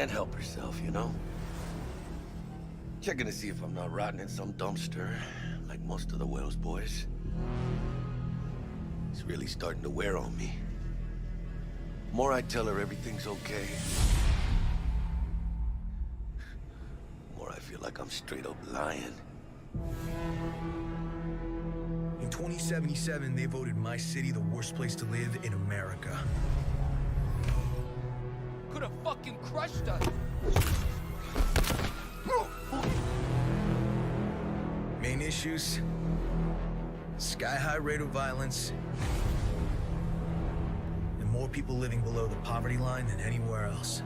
Can't help herself, you know? Checking to see if I'm not rotting in some dumpster, like most of the Wales boys. It's really starting to wear on me. The more I tell her everything's okay, the more I feel like I'm straight up lying. In 2077, they voted my city the worst place to live in America. Could have fucking crushed us. Main issues: sky-high rate of violence, and more people living below the poverty line than anywhere else.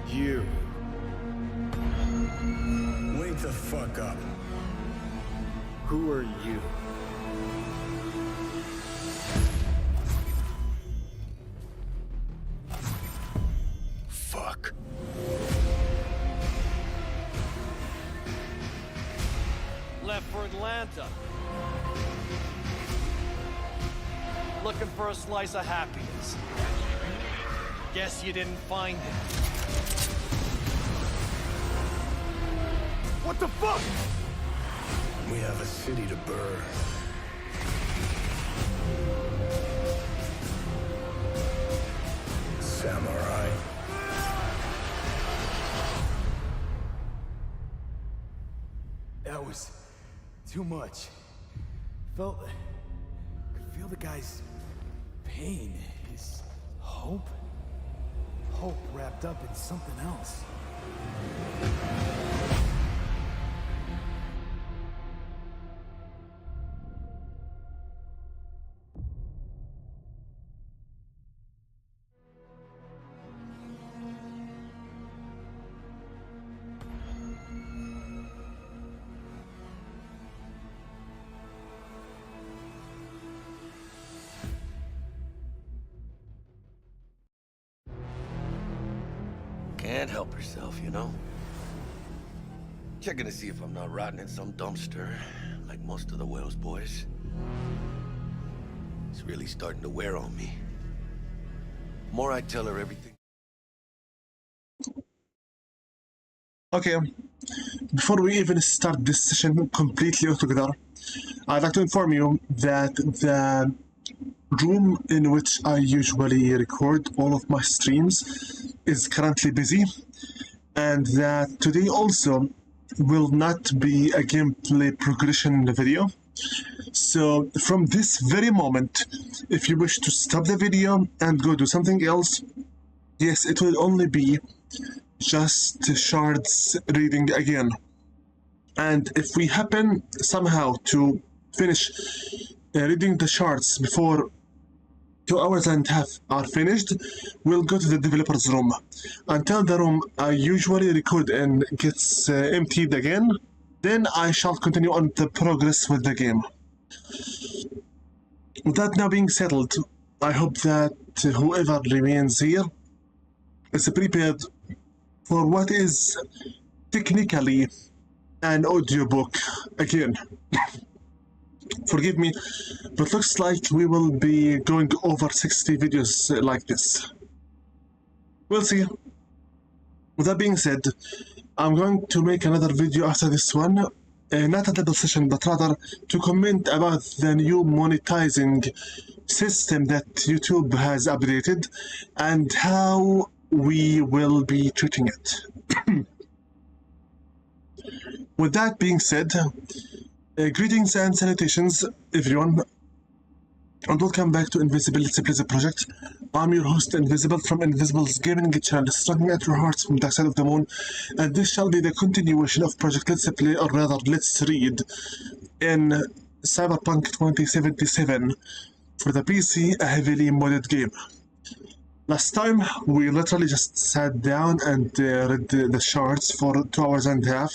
You. Wake the fuck up. Who are you? Fuck. Left for Atlanta. Looking for a slice of happiness. Guess you didn't find it. What the fuck? We have a city to burn. Samurai. That was too much. Could feel the guy's pain, his hope. Hope wrapped up in something else. Can't help herself, you know? Checking to see if I'm not rotting in some dumpster, like most of the Wales boys. It's really starting to wear on me. The more I tell her everything... Okay, before we even start this session completely altogether, I'd like to inform you that the room in which I usually record all of my streams is currently busy, and that today also will not be a gameplay progression video. So from this very moment, if you wish to stop the video and go do something else, yes, it will only be just shards reading again. And if we happen somehow to finish reading the shards before 2 hours and a half are finished, we'll go to the developer's room. Until the room I usually record and gets emptied again, then I shall continue on the progress with the game. With that now being settled, I hope that whoever remains here is prepared for what is technically an audiobook again. Forgive me, but looks like we will be going over 60 videos like this. We'll see. With that being said, I'm going to make another video after this one, not a double session, but rather to comment about the new monetizing system that YouTube has updated and how we will be treating it. With that being said, greetings and salutations, everyone, and welcome back to Invisible Let's Play the Project. I'm your host, Invisible, from Invisible's gaming channel, striking at your hearts from the side of the moon, and this shall be the continuation of Project Let's Play, or rather, Let's Read, in Cyberpunk 2077 for the PC, a heavily modded game. Last time, we literally just sat down and read the shards for 2 hours and a half,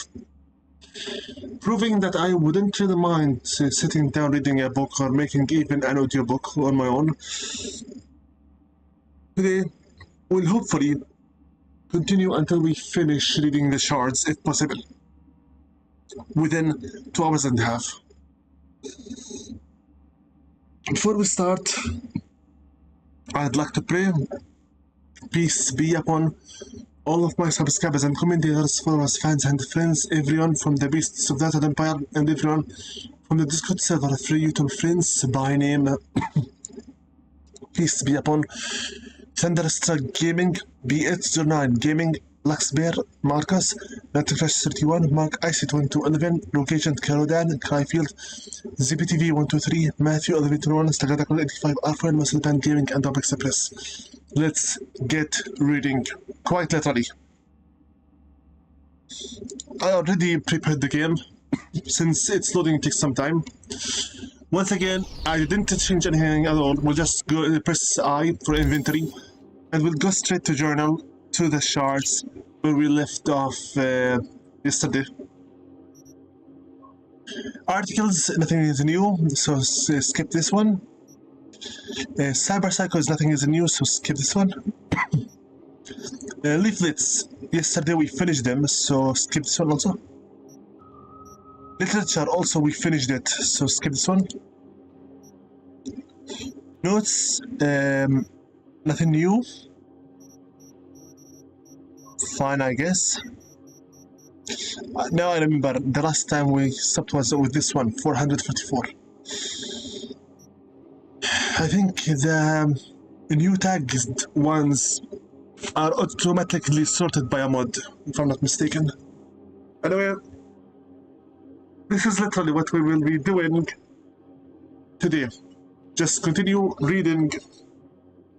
proving that I wouldn't really mind sitting down reading a book or making even an audiobook on my own. Today, we'll hopefully continue until we finish reading the shards, if possible, within 2 hours and a half. Before we start, I'd like to pray. Peace be upon all of my subscribers and commentators, followers, fans, and friends, everyone from the Beasts of Data Empire, and everyone from the Discord server, free YouTube friends by name. Peace be upon Thunderstruck Gaming, B809 Gaming, Luxbear, Marcus, Naticrash31, Mark IC2211, Location Carodan, Cryfield, ZPTV123, Matthew 1121, Stagadacle85, Arfan, Muscle Band Gaming, and Dub Express. Let's get reading, quite literally. I already prepared the game, since its loading takes some time. Once again, I didn't change anything at all. We'll just go press I for inventory, and we'll go straight to journal, to the shards, where we left off yesterday. Articles, nothing is new, so skip this one. Cyber Psychos, nothing is new, so skip this one. Leaflets, yesterday we finished them, so skip this one also. Literature, also we finished it, so skip this one. Notes, nothing new. Fine, I guess. Now I remember, the last time we stopped was with this one, 444. I think the new tagged ones are automatically sorted by a mod, if I'm not mistaken. Anyway, this is literally what we will be doing today. Just continue reading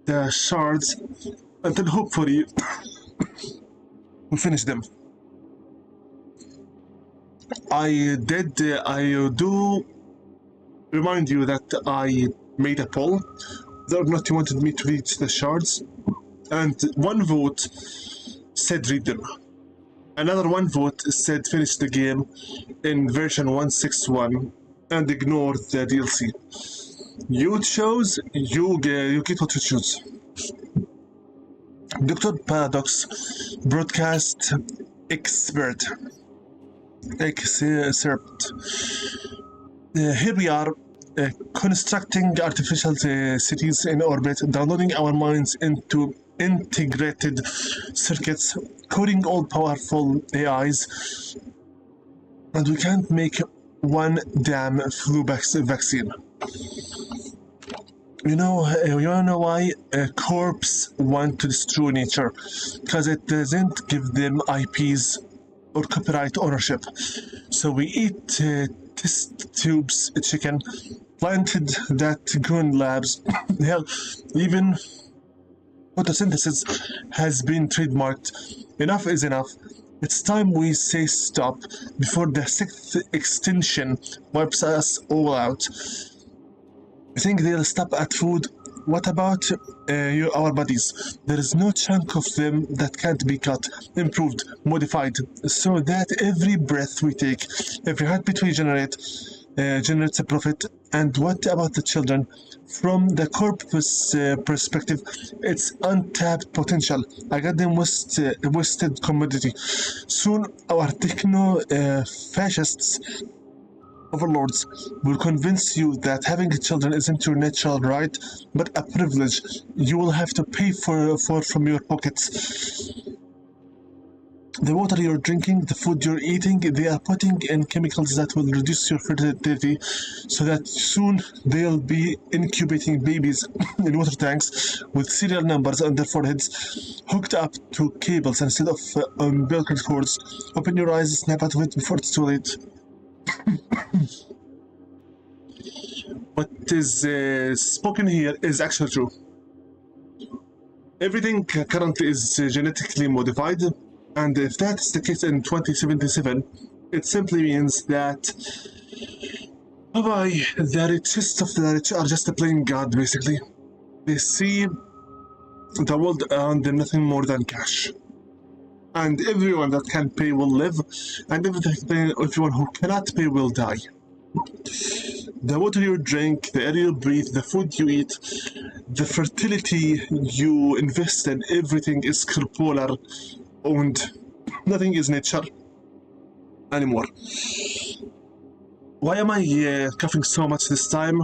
the shards until hopefully we finish them. I do remind you that I made a poll whether or not you wanted me to read the shards, and one vote said read them. Another one vote said finish the game in version 161 and ignore the DLC. You chose, you get what you choose. Dr. Paradox, broadcast expert. Here we are, constructing artificial cities in orbit, downloading our minds into integrated circuits, coding all powerful AIs, and we can't make one damn flu vaccine. You wanna know why corps want to destroy nature? Because it doesn't give them IPs or copyright ownership. So we eat test tubes chicken, planted that grown labs. Hell, even photosynthesis has been trademarked. Enough is enough. It's time we say stop before the sixth extinction wipes us all out. I think they'll stop at food. What about our bodies? There is no chunk of them that can't be cut, improved, modified, so that every breath we take, every heartbeat we generate, generates a profit. And what about the children? From the corpus perspective, it's untapped potential. I got them wasted commodity. Soon our techno-fascists overlords will convince you that having children isn't your natural right, but a privilege you will have to pay for from your pockets. The water you're drinking, the food you're eating, they are putting in chemicals that will reduce your fertility, so that soon they'll be incubating babies in water tanks with serial numbers on their foreheads, hooked up to cables instead of umbilical cords. Open your eyes, snap out of it before it's too late. What is spoken here is actually true. Everything currently is genetically modified, and if that's the case in 2077, it simply means that the richest of the rich are just playing God, basically. They see the world around them nothing more than cash. And everyone that can pay will live, and everyone who cannot pay will die. The water you drink, the air you breathe, the food you eat, the fertility you invest in, everything is corporeal owned. Nothing is nature anymore. Why am I coughing so much this time?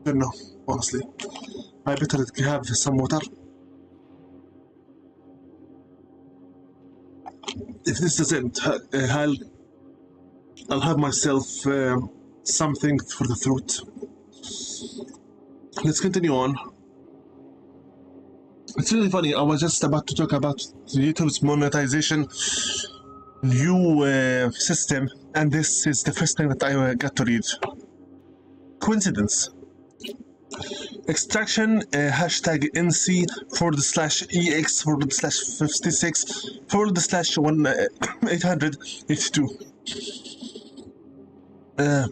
don't know, honestly. I better have some water. If this doesn't, I'll have myself something for the throat. Let's continue on. It's really funny. I was just about to talk about YouTube's monetization new system, and this is the first time that I got to read. Coincidence? Extraction hashtag NC /56/1 882.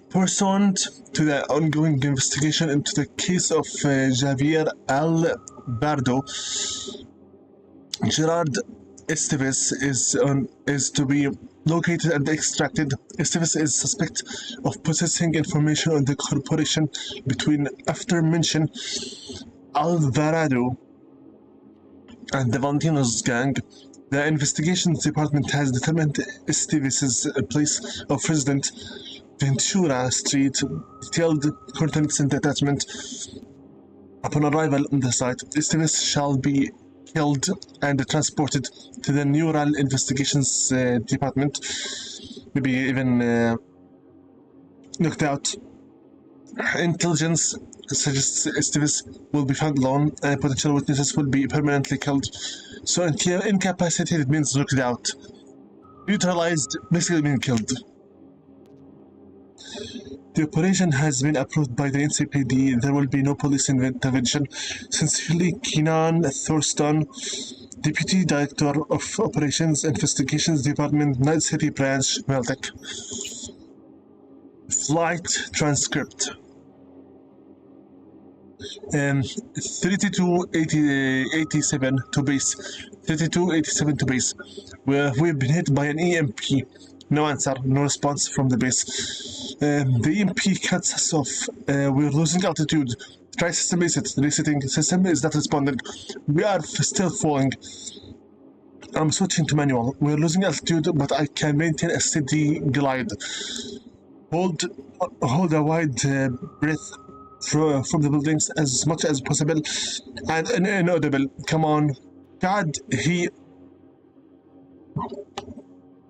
Pursuant to the ongoing investigation into the case of Javier Albardo, Gerard Esteves is to be located and extracted. Esteves is suspect of possessing information on the corporation between aforementioned Alvarado and the Valentinos gang. The investigations department has determined Esteves' place of residence, Ventura Street, detailed coordinates and attachment. Upon arrival on the site, Esteves shall be killed and transported to the Neural Investigations Department, maybe even knocked out. Intelligence suggests Esteves will be found alone and potential witnesses will be permanently killed. So incapacitated means knocked out. Neutralized basically means killed. The operation has been approved by the NCPD. There will be no police intervention. Sincerely, Kenan Thurston, Deputy Director of Operations Investigations Department, Night City Branch, Meltec. Flight transcript. 3287 to base. 3287 to base. We've been hit by an EMP. No answer, no response from the base. The EMP cuts us off. We're losing altitude. Try system reset. Resetting. System is not responding. We are still falling. I'm switching to manual. We're losing altitude, but I can maintain a steady glide. Hold a wide breath from the buildings as much as possible and inaudible. Come on. God,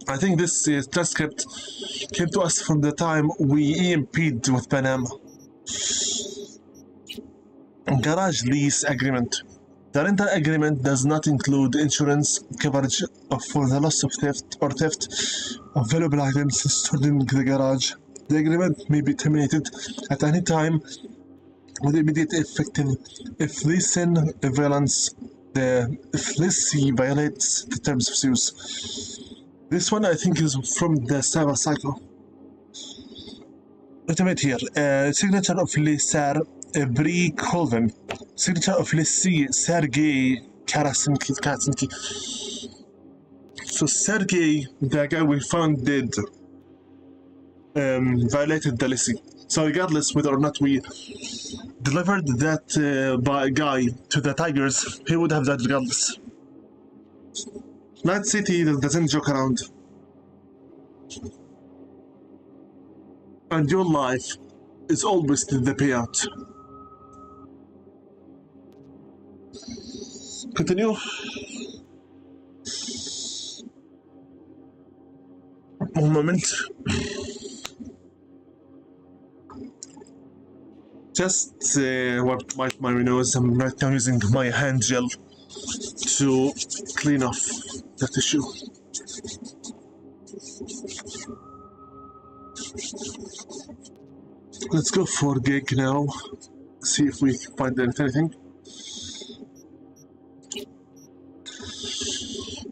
I think this transcript came to us from the time we EMP'd with Panama. Garage lease agreement. The rental agreement does not include insurance coverage for the loss of theft of valuable items stored in the garage. The agreement may be terminated at any time with immediate effect if lessee violates the terms of use. This one I think is from the Cyber Cycle. Ultimate here. Signature of Lessar Brie Colvin. Signature of Lessee Sergei Karasinki. So Sergei, the guy we found dead, violated the lessee. So regardless whether or not we delivered that guy to the Tigers, he would have died regardless. Night City doesn't joke around. And your life is always the payout. Continue. One moment. Just wipe my nose. I'm right now using my hand gel to clean off the tissue. Let's go for gig now. See if we can find anything.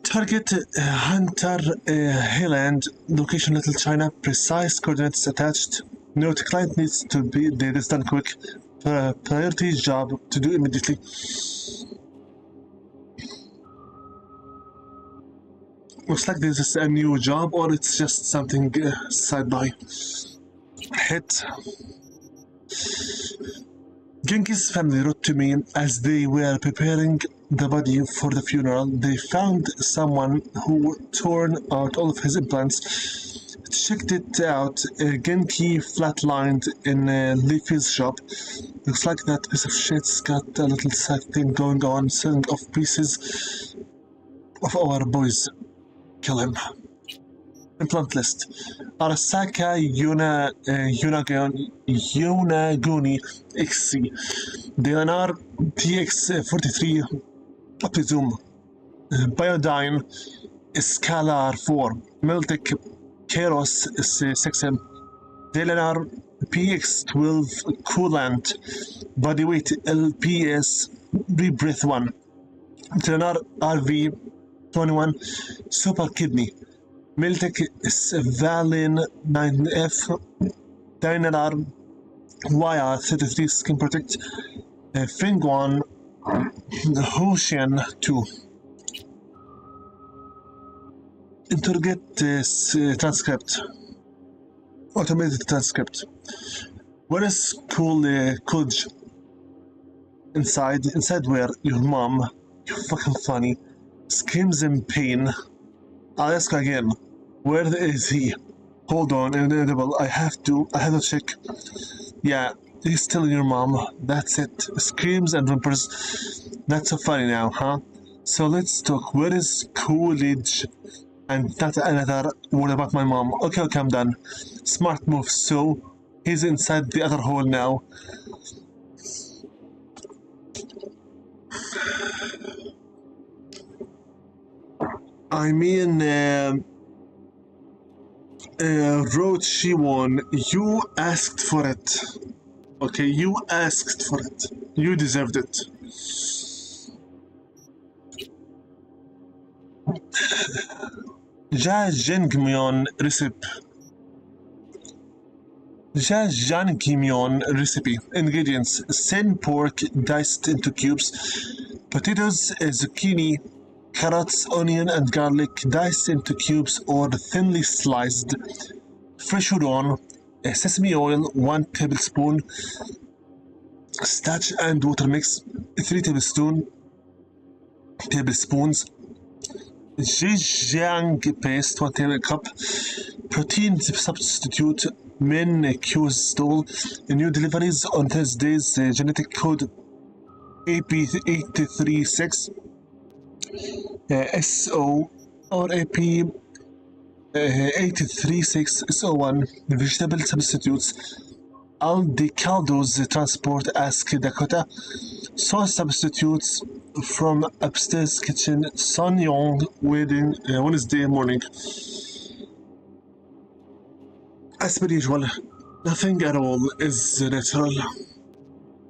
Target Hunter Highland, location Little China, precise coordinates attached. Note client needs to be this done quick. Priority job to do immediately. Looks like this is a new job or it's just something side by. Hit. Genghis family wrote to me as they were preparing the body for the funeral. They found someone who torn out all of his implants Checked it out. Genki flatlined in Leafy's shop. Looks like that piece of shit's got a little sack thing going on, selling off pieces of our boys. Kill him. Implant list. Arasaka Yunaguni XC. DNR TX43 Optizum. Biodyne Scalar 4. Meltic Keros 6M. DLNR PX12 Coolant. Bodyweight LPS Rebreath 1. DLNR RV21 Super Kidney. Miltec Valin 9F. Dynalar Wire 33 Skin Protect. Fingwan Hoshian 2. Interrogate transcript. Automated transcript. Where is Coolidge? Inside. Inside where? Your mom. You fucking funny. Screams in pain. I'll ask again. Where is he? Hold on, inedible. I have to check. Yeah, he's still your mom. That's it. Screams and whimpers. Not so funny now, huh? So let's talk. Where is Coolidge? And not another word about my mom. Okay, I'm done. Smart move. So, he's inside the other hole now. I mean, Road Shiwon, you asked for it. Okay, you asked for it. You deserved it. Jajangmyeon recipe. Jajangmyeon recipe. Ingredients: thin pork diced into cubes, potatoes, zucchini, carrots, onion, and garlic diced into cubes or thinly sliced, fresh udon, sesame oil 1 tablespoon, starch and water mix 3 tablespoons, jjiang paste 1 table cup, protein substitute, min Q's stall, new deliveries on Thursdays, genetic code AP836, SO or AP 836 SO1, vegetable substitutes, Aldi Caldo's transport, Ask Dakota, sauce substitutes from upstairs kitchen, Sun Yong wedding, Wednesday morning. As per usual, nothing at all is natural.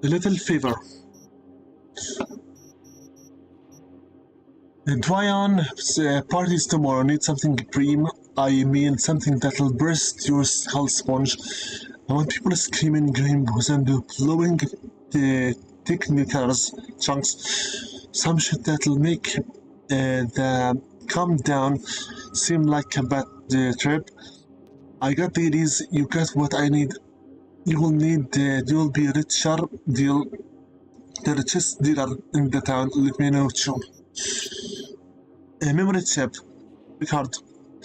A little fever. Dwyon parties tomorrow. Need something preem. I mean something that'll burst your skull sponge. I want people screaming rainbows and blowing the technicals chunks. Some shit that'll make the calm down seem like a bad trip. I got the ideas. You got what I need. You will need. You'll be richer. Deal. The richest dealer in the town. Let me know too. Memory chip. Ricard.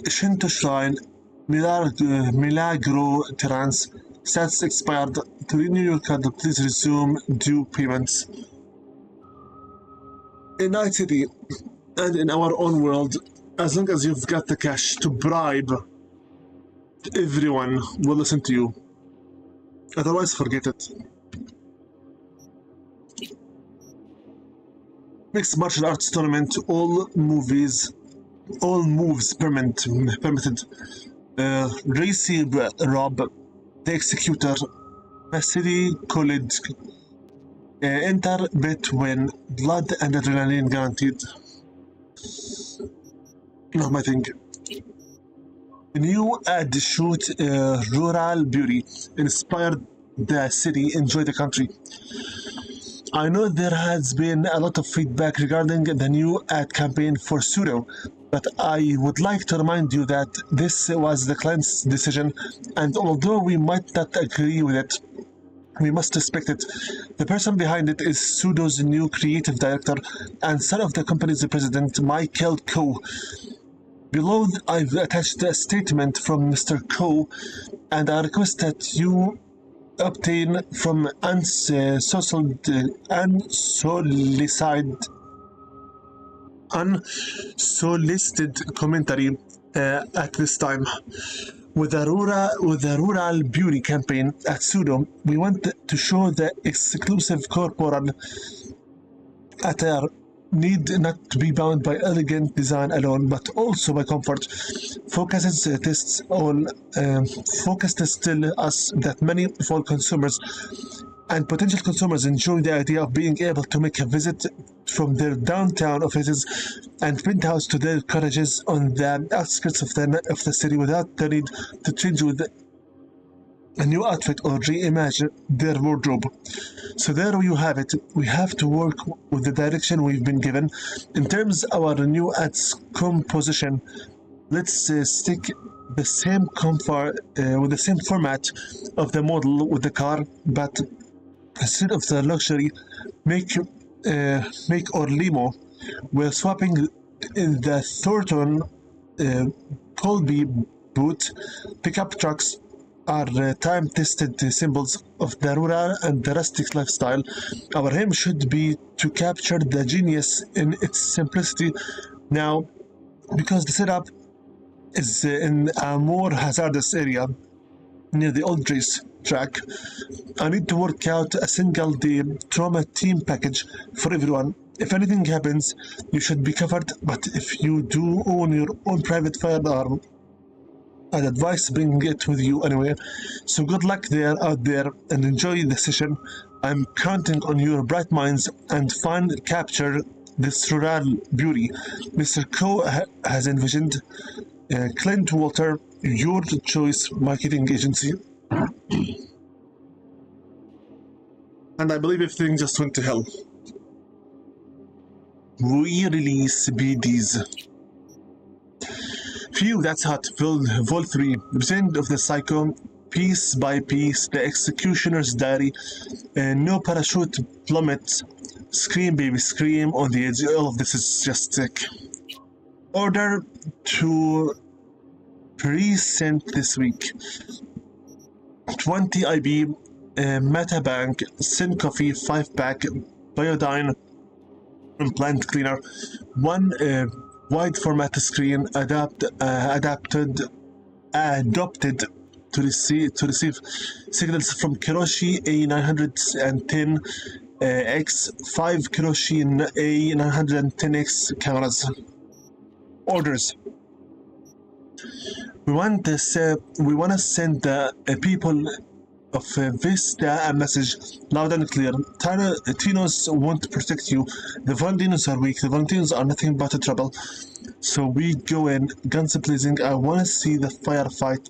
Shinto Shrine. Milagro Trans. Stats expired. To renew your card, please resume due payments. In Night City and in our own world, as long as you've got the cash to bribe, everyone will listen to you. Otherwise, forget it. Mixed martial arts tournament, all moves permitted. Racy Rob, the Executor, City College. Enter, bet, win, blood and adrenaline guaranteed. Not my thing. New ad shoot, rural beauty, inspired the city, enjoy the country. I know there has been a lot of feedback regarding the new ad campaign for Pseudo, but I would like to remind you that this was the client's decision, and although we might not agree with it, we must respect it. The person behind it is Pseudo's new creative director and son of the company's president, Michael Coe. Below, I've attached a statement from Mr. Coe, and I request that you obtain from unsolicited commentary at this time. With the rural beauty campaign at Sudo, we want to show the exclusive corporal attire need not to be bound by elegant design alone, but also by comfort. Focus tests tell us that many of our consumers and potential consumers enjoy the idea of being able to make a visit from their downtown offices and penthouse to their cottages on the outskirts of the city without the need to change with a new outfit or reimagine their wardrobe. So there you have it. We have to work with the direction we've been given. In terms of our new ads composition, let's stick the same with the same format of the model with the car, but instead of the luxury make or limo, we're swapping in the Thornton Colby boot. Pickup trucks are time-tested symbols of the rural and the rustic lifestyle. Our aim should be to capture the genius in its simplicity now, because the setup is in a more hazardous area near the old race track. I need to work out a single-day trauma team package for everyone. If anything happens, you should be covered, but if you do own your own private firearm, I'd advise bringing it with you anyway. So good luck out there and enjoy the session. I'm counting on your bright minds and capture this rural beauty Mr. Coe has envisioned. Clint Walter, your choice marketing agency. And I believe everything just went to hell. We release BDs. Phew, that's hot. Vol 3. Representative of the Psycho. Piece by piece. The Executioner's Diary. No parachute plummet. Scream, baby, scream. On the edge. All of this is just sick. Order to pre-sent this week. 20 IB. Metabank. Sin Coffee. 5-pack. Biodyne. Plant cleaner. 1 wide format screen adopted to receive signals from Kiroshi A910X 5 Kiroshi A910X cameras. Orders. We want to send the people of Vista a message loud and clear. Tinos won't protect you. The Valentinos are weak. The Valentinos are nothing but trouble. So we go in, guns blazing. I want to see the firefight.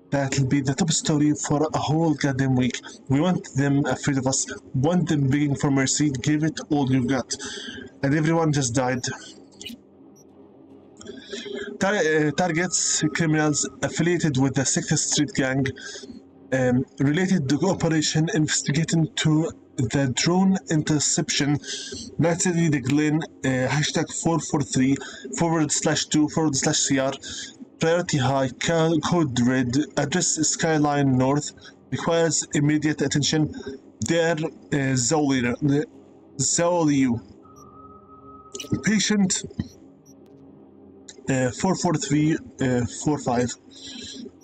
That'll be the top story for a whole goddamn week. We want them afraid of us. Want them begging for mercy. Give it all you've got. And everyone just died. Targets criminals affiliated with the 6th Street Gang, related to operation investigating to the drone interception, Night City, the Glen, #443/2/CR, priority high, code red, address Skyline North, requires immediate attention. There, Zoliu. Patient 44345.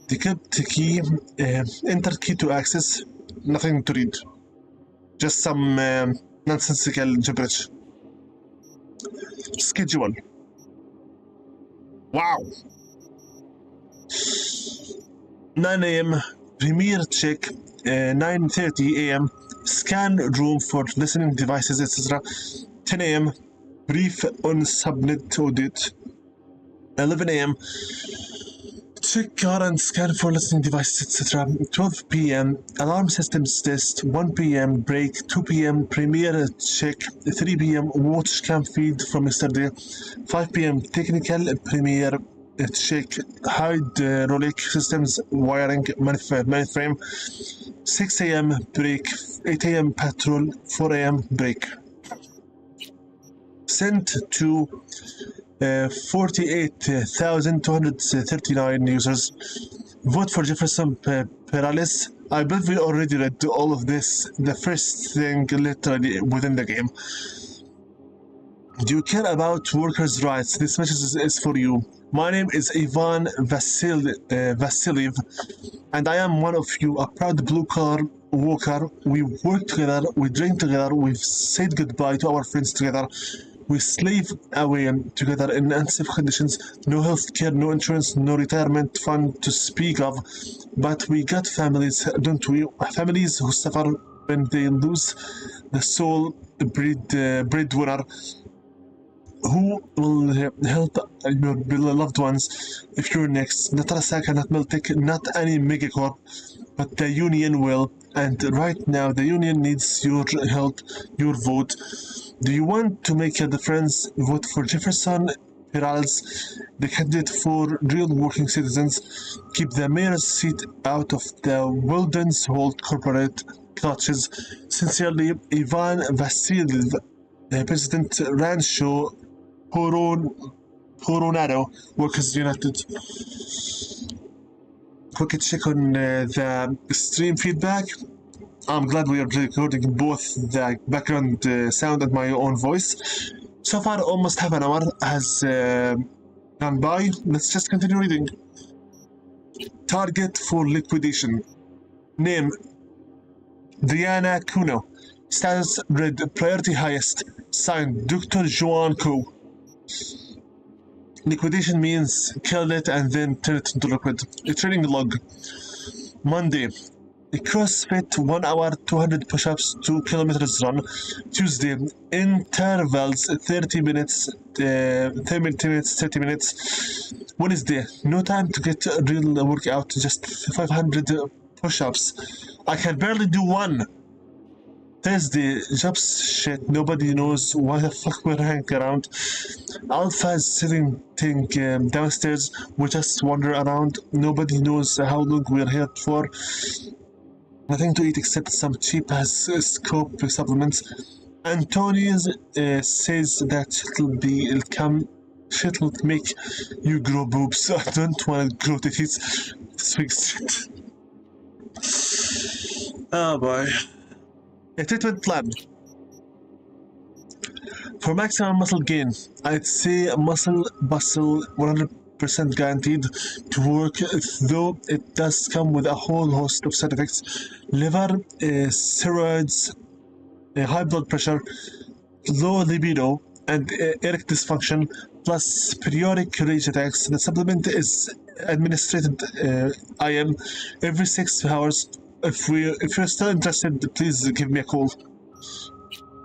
Decrypt key, enter key to access. Nothing to read. Just some nonsensical gibberish. Schedule. Wow. 9 a.m. Premiere check. 9:30 a.m. Scan room for listening devices, etc. 10 a.m. Brief on subnet audit. 11 a.m. Check car and scan for listening devices, etc. 12 p.m. Alarm systems test. 1 p.m. break. 2 p.m. Premiere check. 3 p.m. watch cam feed from yesterday. 5 p.m. technical Premiere check. Hydraulic systems wiring mainframe. 6 a.m. break. 8 a.m. patrol. 4 a.m. break. sent to 48,239 users. Vote for Jefferson Perales. I believe we already read all of this. The first thing literally within the game. Do you care about workers' rights? This message is for you. My name is Ivan Vasiliev, and I am one of you, a proud blue-collar worker. We work together, we drink together, we've said goodbye to our friends together. We slave away together in unsafe conditions. No health care, no insurance, no retirement fund to speak of. But we got families, don't we? Families who suffer when they lose the sole breadwinner. Who will help your loved ones if you're next? Not Arasaka, not Meltek, not any megacorp, but the union will. And right now, the union needs your help, your vote. Do you want to make a difference? Vote for Jefferson Perales, the candidate for real working citizens. Keep the mayor's seat out of the Weldon's hold corporate clutches. Sincerely, Ivan Vasiliev, President Rancho Coronado Workers United. Quick check on the stream feedback. I'm glad we are recording both the background sound and my own voice. So far, almost half an hour has gone by. Let's just continue reading. Target for liquidation. Name: Diana Kuno. Status: red. Priority highest. Signed: Dr. Joan Ko. Liquidation means kill it and then turn it into liquid. A training log. Monday. A CrossFit 1 hour 200 push-ups 2 kilometers run. Tuesday, intervals 30 minutes 30 minutes. Wednesday, no time to get a real workout, just 500 push-ups. I can barely do one. Thursday, jobs shit, nobody knows why the fuck we're hanging around. Alpha's sitting downstairs, we just wander around, nobody knows how long we're here for. Nothing to eat except some cheap ass scope supplements. Antonius says that shit'll make you grow boobs. I don't want to grow titties. This week's shit. Oh boy. A treatment plan. For maximum muscle gain, I'd say muscle bustle 100% guaranteed to work, though it does come with a whole host of side effects. Liver, steroids, high blood pressure, low libido, and erectile dysfunction, plus periodic rage attacks. The supplement is administered IM every 6 hours. If you're still interested, please give me a call.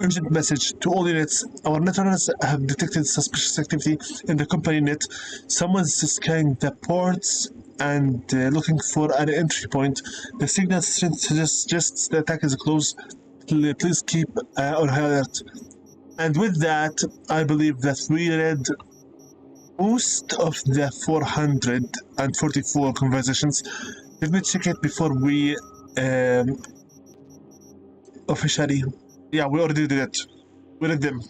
Urgent message to all units. Our netrunners have detected suspicious activity in the company net. Someone's scanning the ports and looking for an entry point. The signal suggests the attack is close. Please keep on high alert. And with that, I believe that we read most of the 444 conversations. Let me check it before we officially. Yeah, we already did it. We read them.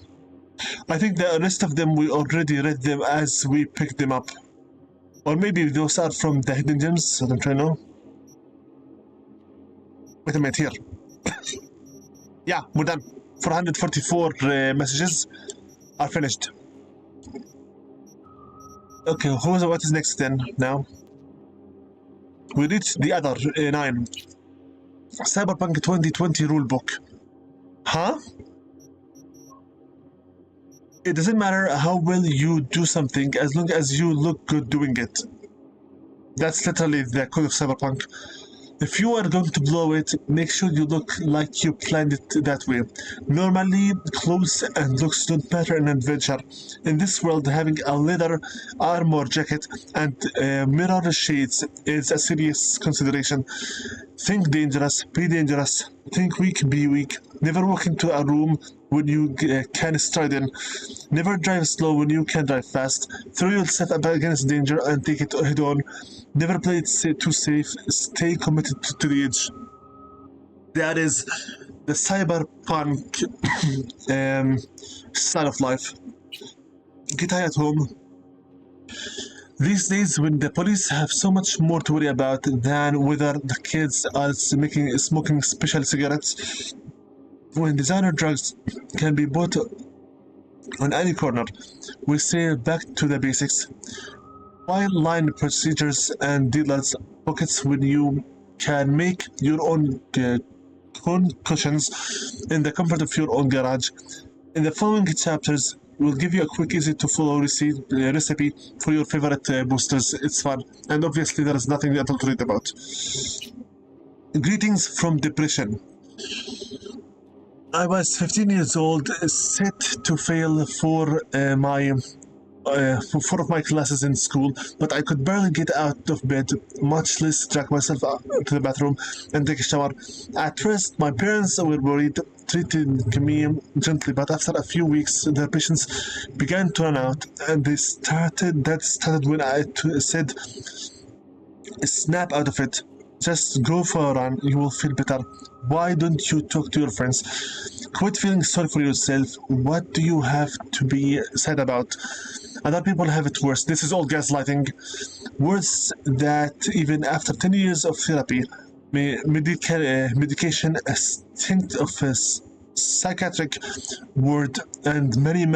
I think the rest of them we already read them as we picked them up. Or maybe those are from the hidden gems. I don't try know. Wait a minute here. Yeah, we're done. 444 messages are finished. Okay, what is next then now? We reached the other 9. Cyberpunk 2020 rulebook. Huh? It doesn't matter how well you do something as long as you look good doing it. That's literally the code of Cyberpunk. If you are going to blow it, make sure you look like you planned it that way. Normally, clothes and looks don't matter in adventure. In this world, having a leather armor jacket and mirror shades is a serious consideration. Think dangerous, be dangerous. Think weak, be weak. Never walk into a room when you can stride in. Never drive slow when you can drive fast. Throw yourself up against danger and take it head on. Never play it too safe. Stay committed to the edge. That is the cyberpunk style of life. get high at home. These days, when the police have so much more to worry about than whether the kids are smoking special cigarettes, when designer drugs can be bought on any corner, we say back to the basics. Why line procedures and dealers' pockets when you can make your own cushions in the comfort of your own garage? In the following chapters, we'll give you a quick, easy to follow recipe for your favorite boosters. It's fun, and obviously there is nothing at all to read about. Greetings from depression. I was 15 years old, set to fail for four of my classes in school, but I could barely get out of bed, much less drag myself out to the bathroom and take a shower. At first, my parents were worried, treating me gently, but after a few weeks, their patience began to run out, and that started when I said, snap out of it. Just go for a run, you will feel better. Why don't you talk to your friends? Quit feeling sorry for yourself. What do you have to be sad about? Other people have it worse. This is all gaslighting. Words that even after 10 years of therapy, medication, a stint of a psychiatric word, and many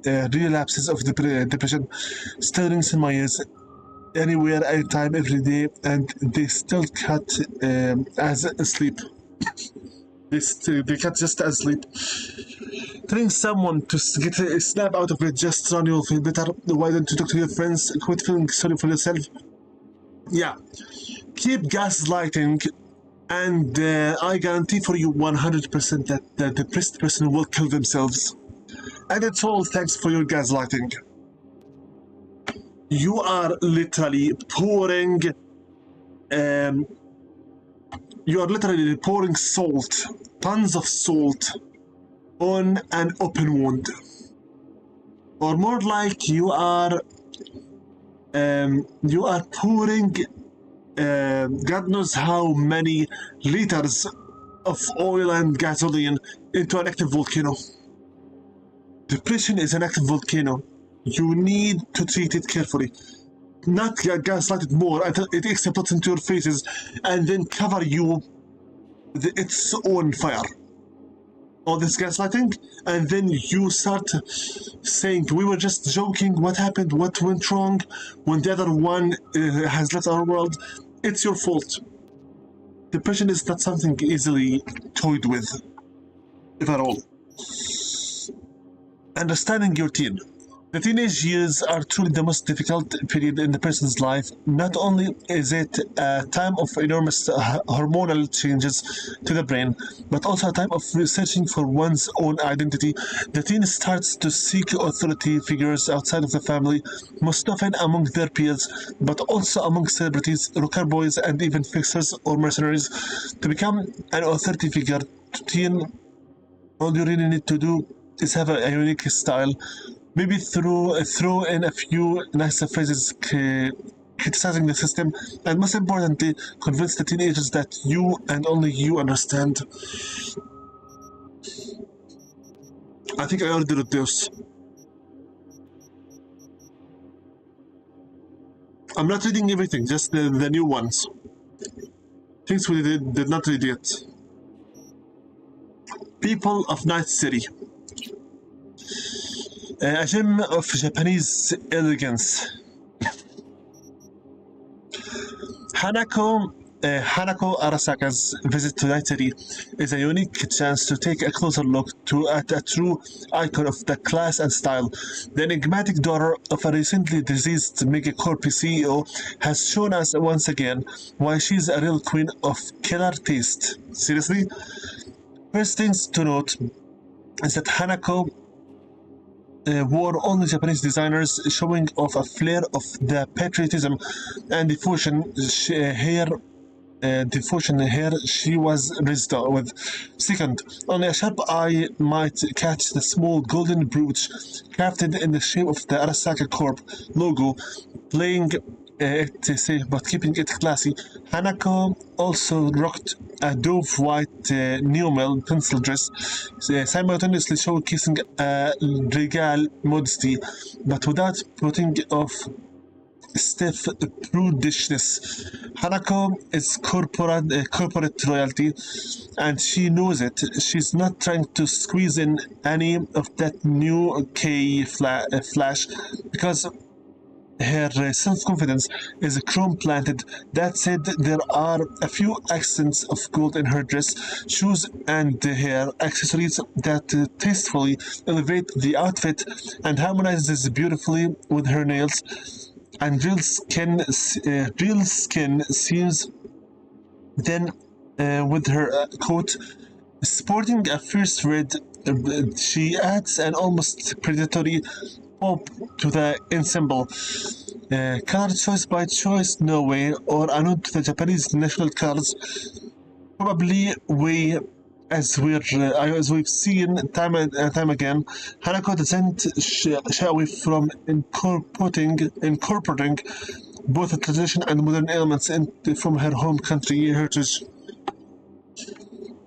relapses of depression still rings in my ears. Anywhere, anytime, every day, and they still cut as sleep. They cut just as sleep. Telling someone to get a snap out of it, just run, you'll feel better. Why don't you talk to your friends? Quit feeling sorry for yourself. Yeah, keep gaslighting, and I guarantee for you 100% that the depressed person will kill themselves. And it's all thanks for your gaslighting. You are literally pouring salt, tons of salt, on an open wound. Or more like you are pouring God knows how many liters of oil and gasoline into an active volcano. Depression is an active volcano. You need to treat it carefully. Not gaslight it more until it explodes into your faces and then cover you with its own fire. All this gaslighting, and then you start saying, we were just joking, what happened, what went wrong, when the other one has left our world. It's your fault. Depression is not something easily toyed with, if at all. Understanding your teen. The teenage years are truly the most difficult period in the person's life. Not only is it a time of enormous hormonal changes to the brain, but also a time of searching for one's own identity. The teen starts to seek authority figures outside of the family, most often among their peers, but also among celebrities, rocker boys, and even fixers or mercenaries. To become an authority figure to teen, all you really need to do is have a unique style. Maybe throw in a few nice phrases criticizing the system, and most importantly, convince the teenagers that you and only you understand. I think I already did this. I'm not reading everything, just the new ones. Things we did not read yet. People of Night City. A gem of Japanese elegance. Hanako Arasaka's visit to Night City is a unique chance to take a closer look at a true icon of the class and style. The enigmatic daughter of a recently deceased megacorp CEO has shown us once again why she's a real queen of killer taste. Seriously? First things to note is that Hanako wore only Japanese designers, showing off a flair of the patriotism and devotion she was raised with. Second, only a sharp eye might catch the small golden brooch crafted in the shape of the Arasaka Corp logo, playing it safe but keeping it classy. Hanako also rocked a dove white neomal pencil dress, simultaneously showcasing a regal modesty, but without putting off stiff prudishness. Hanako is corporate royalty, and she knows it. She's not trying to squeeze in any of that new flash because her self-confidence is chrome-planted. That said, there are a few accents of gold in her dress, shoes, and hair accessories that tastefully elevate the outfit and harmonizes beautifully with her nails. And real skin seems then with her coat sporting a fierce red. She adds an almost predatory pop to the ensemble. Color choice by choice, no way, or a nod to the Japanese national colors, probably way. As we've seen time and time again, Hanako doesn't shy away from incorporating both the tradition and modern elements from her home country heritage.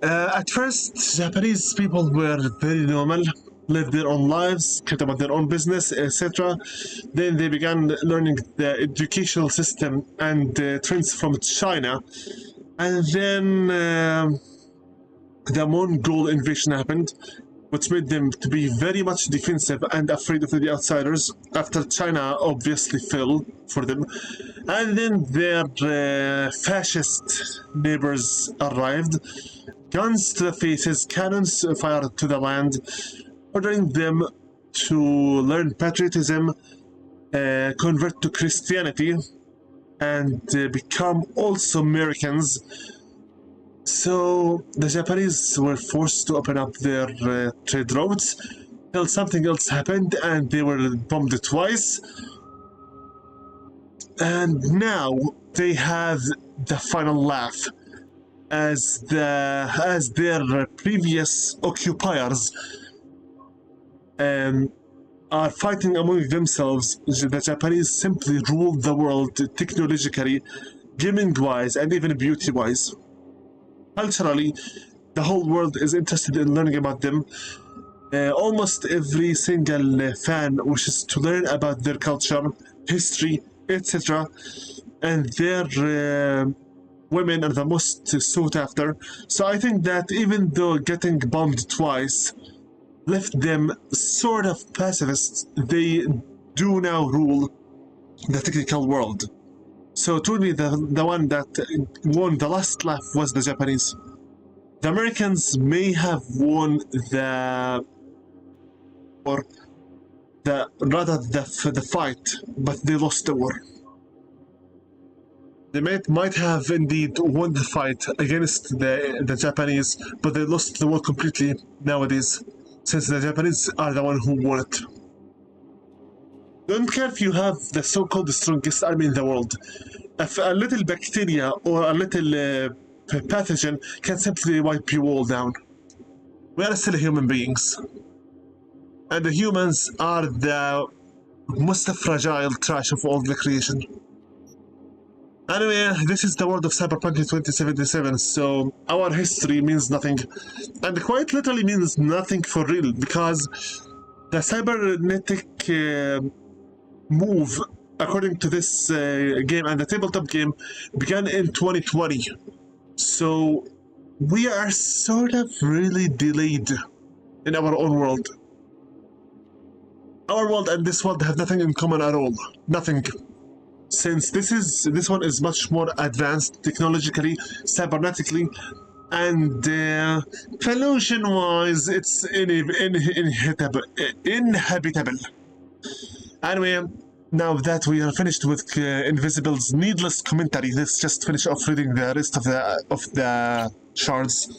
At first, Japanese people were very normal, lived their own lives, cared about their own business, etc. Then they began learning the educational system and trends from China, and then the Mongol invasion happened, which made them to be very much defensive and afraid of the outsiders after China obviously fell for them. And then their fascist neighbors arrived, guns to the faces, cannons fired to the land, ordering them to learn patriotism, convert to Christianity, and become also Americans. So the Japanese were forced to open up their trade routes till something else happened and they were bombed twice. And now they have the final laugh as their previous occupiers are fighting among themselves. The Japanese simply ruled the world technologically, gaming-wise, and even beauty-wise. Culturally, the whole world is interested in learning about them. Almost every single fan wishes to learn about their culture, history, etc. And their women are the most sought after. So I think that even though getting bombed twice left them sort of pacifists, they do now rule the technical world. So truly, the one that won the last laugh was the Japanese. The Americans may have won the fight, but they lost the war. They might have indeed won the fight against the Japanese, but they lost the war completely nowadays, since the Japanese are the one who won it. Don't care if you have the so-called strongest army in the world. If a little bacteria or a little pathogen can simply wipe you all down. We are still human beings. And the humans are the most fragile trash of all the creation. Anyway, this is the world of Cyberpunk 2077, so our history means nothing. And quite literally means nothing for real, because the cybernetic move, according to this game and the tabletop game, began in 2020. So we are sort of really delayed in our own world. Our world and this world have nothing in common at all. Nothing. Since this one is much more advanced technologically, cybernetically, and pollution-wise, it's inhabitable. Anyway, now that we are finished with Invisible's needless commentary, let's just finish off reading the rest of the shards.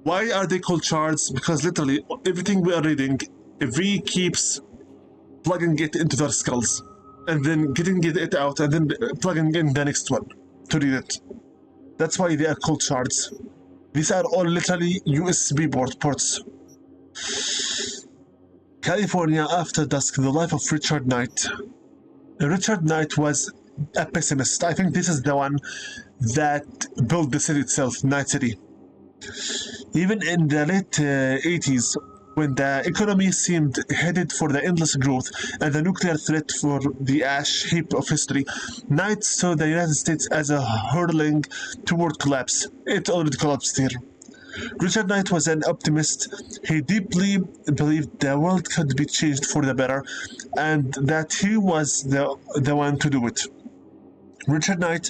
Why are they called shards? Because literally everything we are reading, V keeps plugging it into their skulls, and then getting it out, and then plugging in the next one to read it. That's why they are called shards. These are all literally USB ports. California after dusk, the life of Richard Knight. Richard Knight was a pessimist. I think this is the one that built the city itself, Night City. Even in the late 80s, when the economy seemed headed for the endless growth and the nuclear threat for the ash heap of history, Knight saw the United States as a hurtling toward collapse. It already collapsed here. Richard Knight was an optimist. He deeply believed the world could be changed for the better and that he was the one to do it. Richard Knight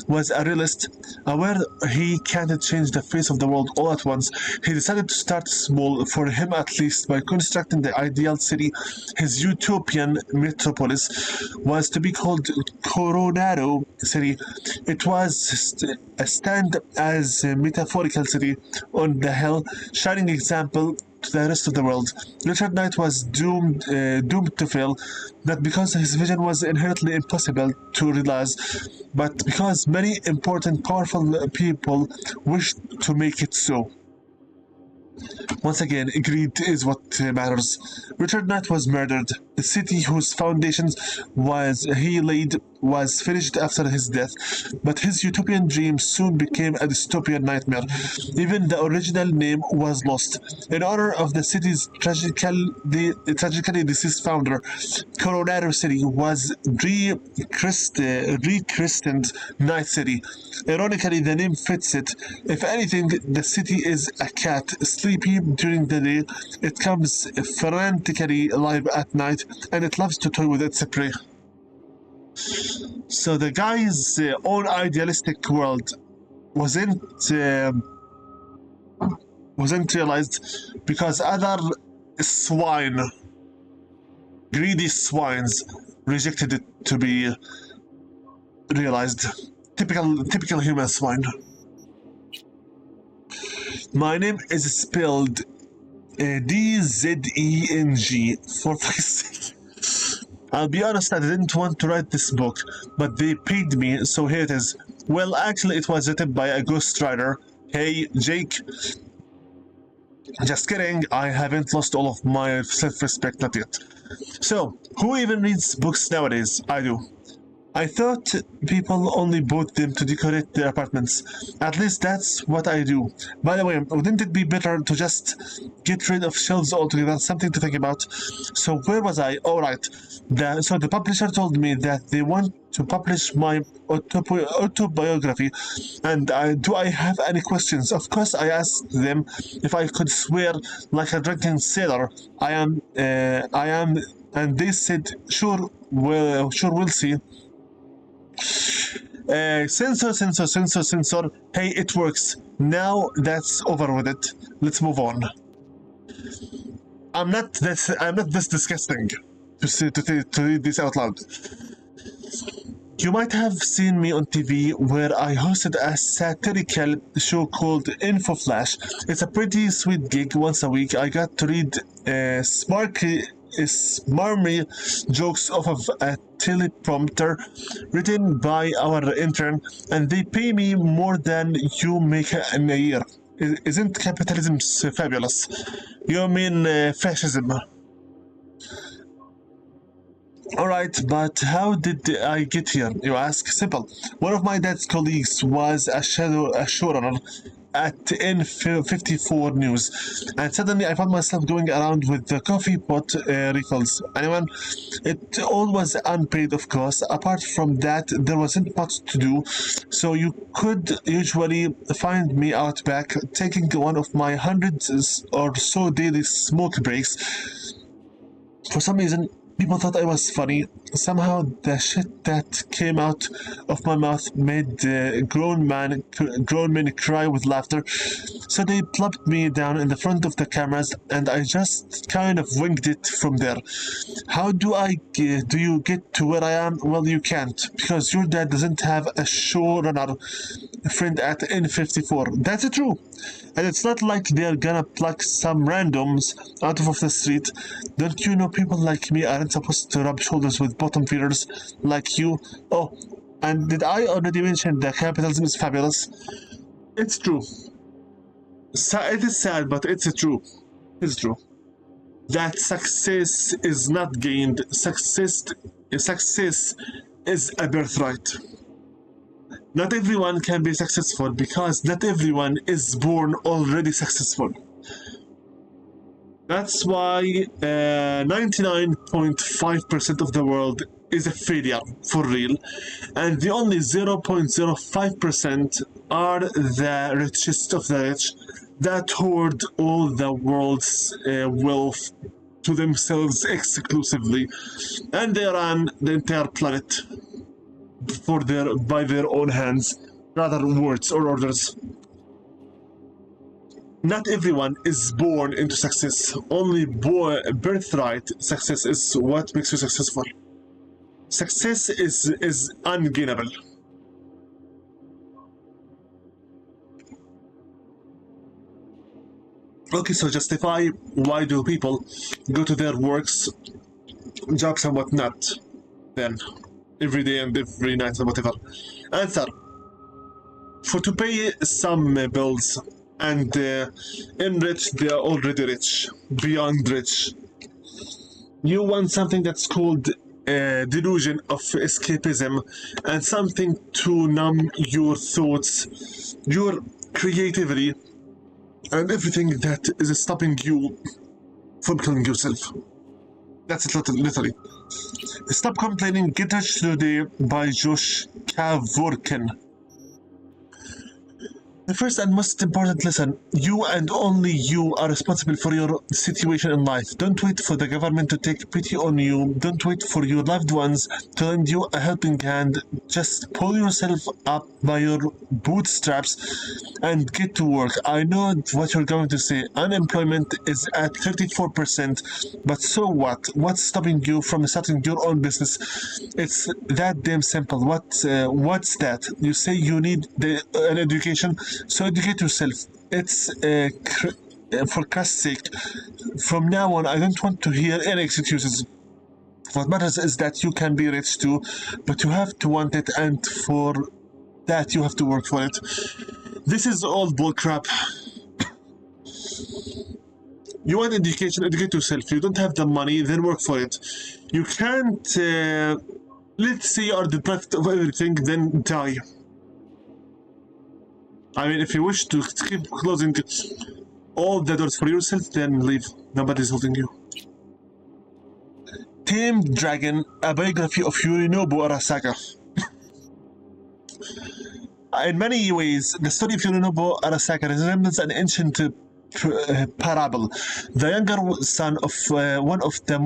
was a realist, aware he can't change the face of the world all at once. He decided to start small, for him at least, by constructing the ideal city. His utopian metropolis was to be called Coronado City. It was a stand as a metaphorical city on the hill, shining example to the rest of the world. Richard Knight was doomed to fail, not because his vision was inherently impossible to realize, but because many important, powerful people wished to make it so. Once again, greed is what matters. Richard Knight was murdered. The city whose foundations he laid was finished after his death, but his utopian dream soon became a dystopian nightmare. Even the original name was lost. In honor of the city's tragically deceased founder, Coronado City was rechristened Night City. Ironically, the name fits it. If anything, the city is a cat, sleepy during the day. It comes frantically alive at night, and it loves to toy with its prey. So the guy's own idealistic world wasn't realized because other swine, greedy swines, rejected it to be realized. Typical human swine. My name is spelled D-Z-E-N-G for fuck's sake. I'll be honest, I didn't want to write this book, but they paid me, so here it is. Well, actually, it was written by a ghostwriter. Hey, Jake. Just kidding, I haven't lost all of my self-respect, not yet. So, who even reads books nowadays? I do. I thought people only bought them to decorate their apartments. At least that's what I do. By the way, wouldn't it be better to just get rid of shelves altogether? Something to think about. So where was I? All right. So the publisher told me that they want to publish my autobiography, and do I have any questions? Of course, I asked them if I could swear like a drunken sailor. I am, and they said, sure, we'll see. Censor. Hey, it works. Now that's over with it. Let's move on. I'm not this disgusting to read this out loud. You might have seen me on TV where I hosted a satirical show called Info Flash. It's a pretty sweet gig. Once a week, I got to read smarmy jokes off of a teleprompter written by our intern, and they pay me more than you make in a year. Isn't capitalism fabulous? You mean fascism? Alright, but how did I get here, you ask? Simple. One of my dad's colleagues was a showrunner at N54 News, and suddenly I found myself going around with the coffee pot refills. Anyone? It all was unpaid, of course. Apart from that, there wasn't much to do, so you could usually find me out back taking one of my hundreds or so daily smoke breaks. For some reason, people thought I was funny. Somehow, the shit that came out of my mouth made grown men cry with laughter. So they plopped me down in the front of the cameras, and I just kind of winged it from there. How do you get to where I am? Well, you can't, because your dad doesn't have a showrunner friend at N54. That's true. And it's not like they're gonna pluck some randoms out of the street. Don't you know people like me aren't supposed to rub shoulders with bottom feeders like you? Oh, and did I already mention that capitalism is fabulous? It's true. It is sad, but it's true. It's true. That success is not gained. Success success is a birthright. Not everyone can be successful because not everyone is born already successful. That's why 99.5% of the world is a failure for real, and the only 0.05% are the richest of the rich that hoard all the world's wealth to themselves exclusively, and they run the entire planet by their own hands, rather words or orders. Not everyone is born into success. Only birthright success is what makes you successful. Success is ungainable. Okay, so justify why do people go to their works, jobs and whatnot, then every day and every night and whatever. Answer: to pay some bills and enrich the already rich, beyond rich. You want something that's called delusion of escapism, and something to numb your thoughts, your creativity, and everything that is stopping you from killing yourself. That's it, literally. Stop Complaining, Get Rich Today by Josh Kavorkin. The first and most important lesson: you and only you are responsible for your situation in life. Don't wait for the government to take pity on you. Don't wait for your loved ones to lend you a helping hand. Just pull yourself up by your bootstraps and get to work. I know what you're going to say. Unemployment is at 34%, but so what? What's stopping you from starting your own business? It's that damn simple. What's that? You say you need an education? So educate yourself. It's for Christ's sake. From now on, I don't want to hear any excuses. What matters is that you can be rich too, but you have to want it, and for that you have to work for it. This is all bullcrap. You want education, educate yourself. You don't have the money, then work for it. You can't, let's say you are deprived of everything, then die. I mean, if you wish to keep closing all the doors for yourself, then leave. Nobody's holding you. Tamed Dragon, a biography of Yorinobu Arasaka. In many ways, the story of Yorinobu Arasaka resembles an ancient parable. The younger son of one of the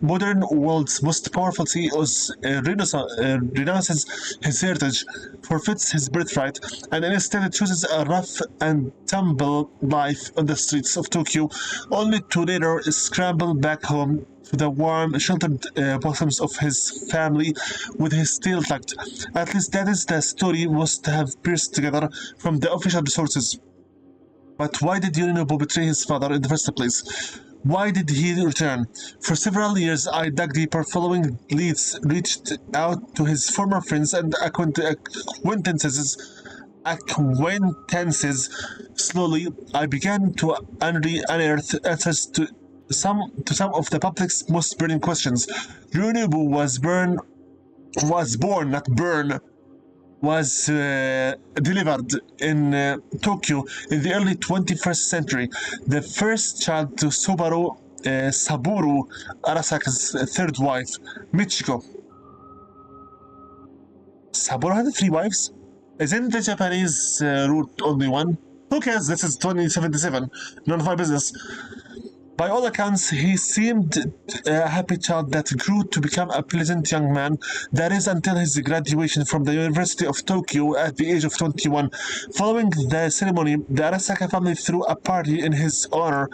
modern world's most powerful CEOs renounces his heritage, forfeits his birthright, and instead chooses a rough and tumble life on the streets of Tokyo, only to later scramble back home to the warm, sheltered bottoms of his family with his tail tucked. At least that is the story most have pieced together from the official sources. But why did Yorinobu betray his father in the first place? Why did he return? For several years, I dug deeper, following leads, reached out to his former friends and acquaintances. Slowly, I began to unearth answers to some of the public's most burning questions. Yorinobu was delivered in Tokyo in the early 21st century, the first child to Saburo Arasaka's third wife, Michiko. Saburo had 3 wives? Isn't the Japanese route only one? Who cares? This is 2077. None of my business. By all accounts, he seemed a happy child that grew to become a pleasant young man. That is until his graduation from the University of Tokyo at the age of 21. Following the ceremony, the Arasaka family threw a party in his honor.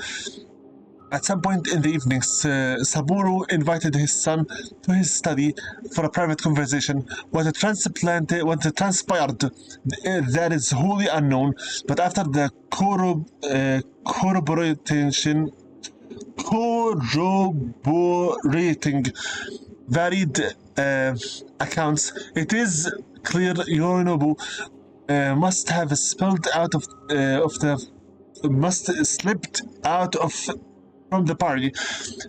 At some point in the evening, Saburo invited his son to his study for a private conversation. What transpired, that is wholly unknown, but after the corroborating varied accounts, it is clear Yorinobu must have slipped out from the party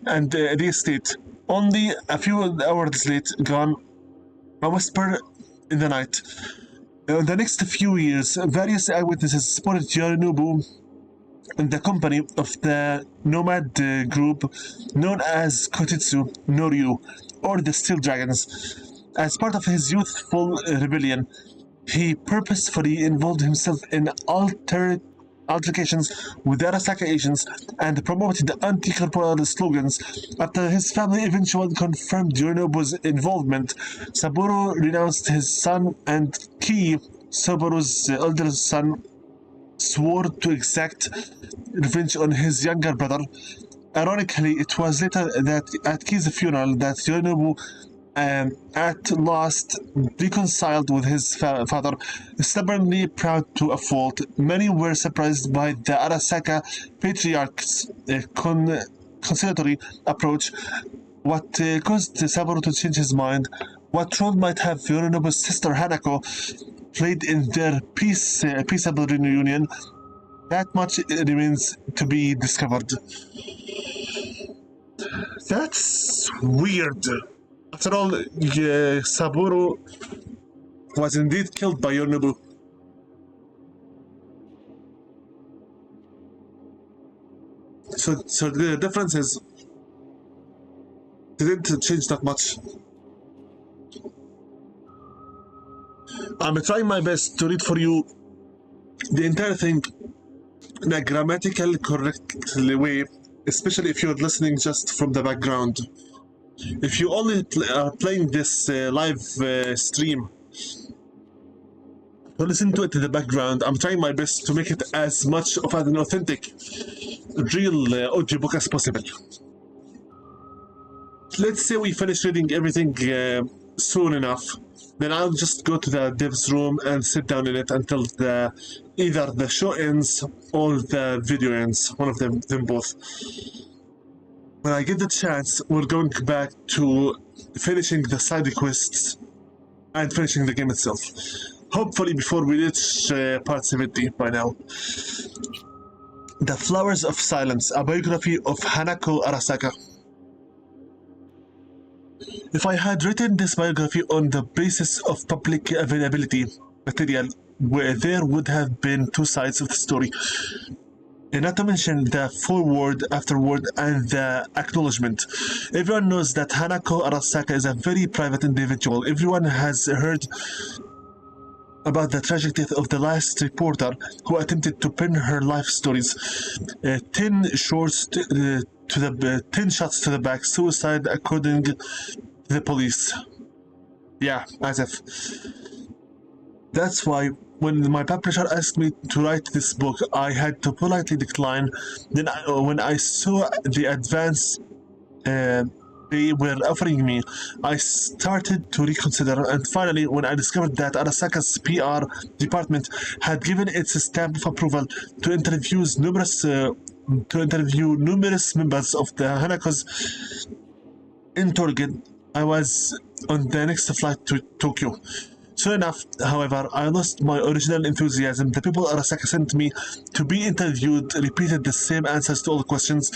and the estate. Only a few hours late, gone, a whisper in the night. In the next few years, various eyewitnesses spotted Yorinobu in the company of the nomad group known as Kotetsu no Ryu, or the Steel Dragons. As part of his youthful rebellion, he purposefully involved himself in altercations with the Arasaka agents and promoted anti-corporal slogans. After his family eventually confirmed Yorinobu's involvement, Saburo renounced his son, and Ki, Saburo's elder son, swore to exact revenge on his younger brother. Ironically, it was later that at Ki's funeral that Yorinobu at last reconciled with his father, stubbornly proud to a fault. Many were surprised by the Arasaka patriarch's conciliatory approach. What caused Saburo to change his mind? What role might have Yorinobu's sister Hanako played in their peaceable reunion? That much remains to be discovered. That's weird. After all, Saburo was indeed killed by Yorinobu. So the difference is, didn't change that much. I'm trying my best to read for you the entire thing in a grammatical correct way, especially if you're listening just from the background. If you only are playing this live stream, to listen to it in the background, I'm trying my best to make it as much of an authentic, real audiobook as possible. Let's say we finish reading everything soon enough, then I'll just go to the dev's room and sit down in it until either the show ends or the video ends, one of them both. When I get the chance, we're going back to finishing the side quests and finishing the game itself. Hopefully before we reach part 70 by now. The Flowers of Silence, a biography of Hanako Arasaka. If I had written this biography on the basis of public availability material, where there would have been two sides of the story, and not to mention the foreword, afterword, and the acknowledgement. Everyone knows that Hanako Arasaka is a very private individual. Everyone has heard about the tragic death of the last reporter who attempted to pin her life stories. 10 shots to the back, suicide according to the police. Yeah, as if. That's why when my publisher asked me to write this book, I had to politely decline. Then when I saw the advance they were offering me, I started to reconsider, and finally when I discovered that Arasaka's PR department had given its stamp of approval to interview numerous members of the Hanako's entourage, I was on the next flight to Tokyo. Soon enough, however, I lost my original enthusiasm. The people Arasaka sent me to be interviewed repeated the same answers to all the questions,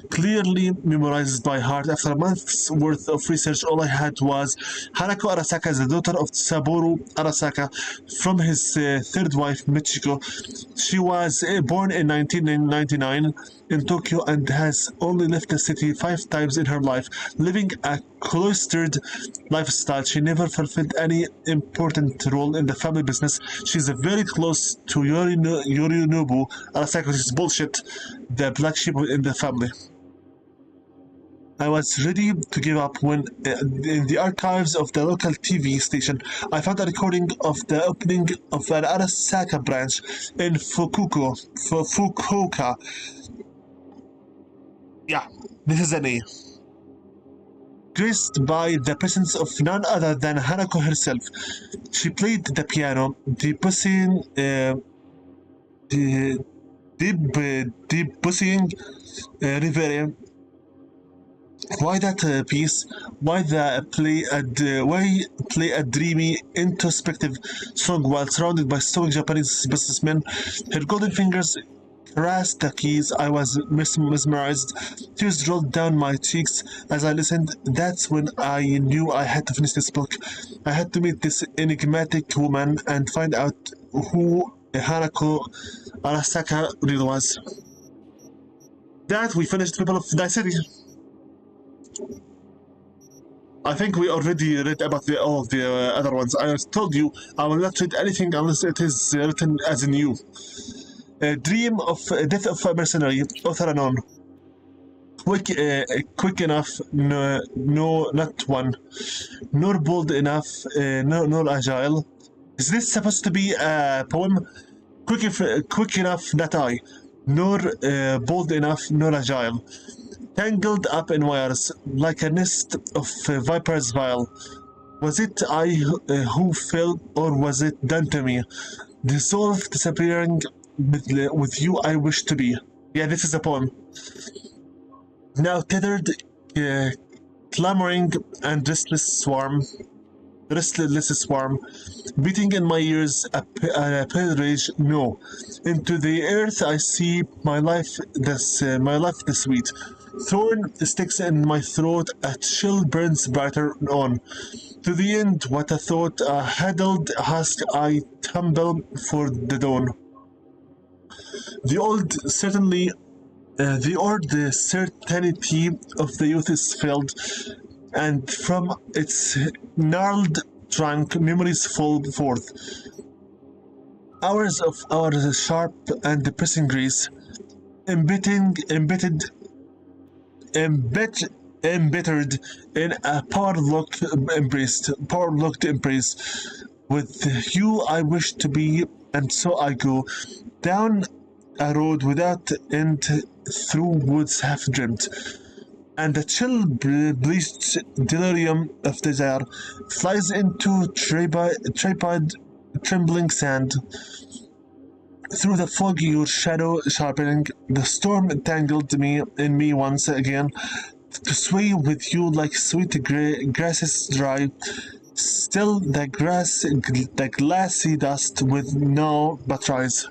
clearly memorized by heart. After a month's worth of research, all I had was Hanako Arasaka is the daughter of Saburo Arasaka from his third wife, Michiko. She was born in 1999 in Tokyo and has only left the city 5 times in her life, living a cloistered lifestyle. She never fulfilled any important role in the family business. She's very close to Yorinobu Arasaka, which is bullshit, the black sheep in the family. I was ready to give up when, in the archives of the local TV station, I found a recording of the opening of an Arasaka branch in Fukuoka. Yeah, this is an A. Graced by the presence of none other than Hanako herself. She played the piano, debussing Rivere. Why that piece? Why play a dreamy, introspective song while surrounded by stoic Japanese businessmen? Her golden fingers caressed the keys, I was mesmerized. Tears rolled down my cheeks as I listened. That's when I knew I had to finish this book. I had to meet this enigmatic woman and find out who Hanako Arasaka really was. That we finished People of Night City. I think we already read about all of the other ones. I told you I will not read anything unless it is written as new. Dream of Death of a Mercenary, author unknown. Quick enough, no, not one. Nor bold enough, nor agile. Is this supposed to be a poem? Quick enough, not I. Nor bold enough, nor agile. Tangled up in wires, like a nest of vipers vile. Was it I who fell, or was it done to me? Dissolved, disappearing, with you I wish to be. Yeah, this is a poem. Now tethered, clamoring, and restless swarm, beating in my ears a pale rage. No, into the earth I see my life this sweet. Thorn sticks in my throat, a chill burns brighter on. To the end, what a thought, a huddled husk, I tumble for the dawn. The old certainty of the youth is filled, and from its gnarled trunk memories fall forth. Hours of our sharp and depressing grace, embittered in a power-locked embrace. With you I wish to be, and so I go down a road without end, through woods half dreamt, and the chill bleached delirium of desire flies into tripod trembling sand. Through the fog your shadow sharpening, the storm entangled in me once again, to sway with you like sweet grasses dry. Still the glassy dust with no but rise.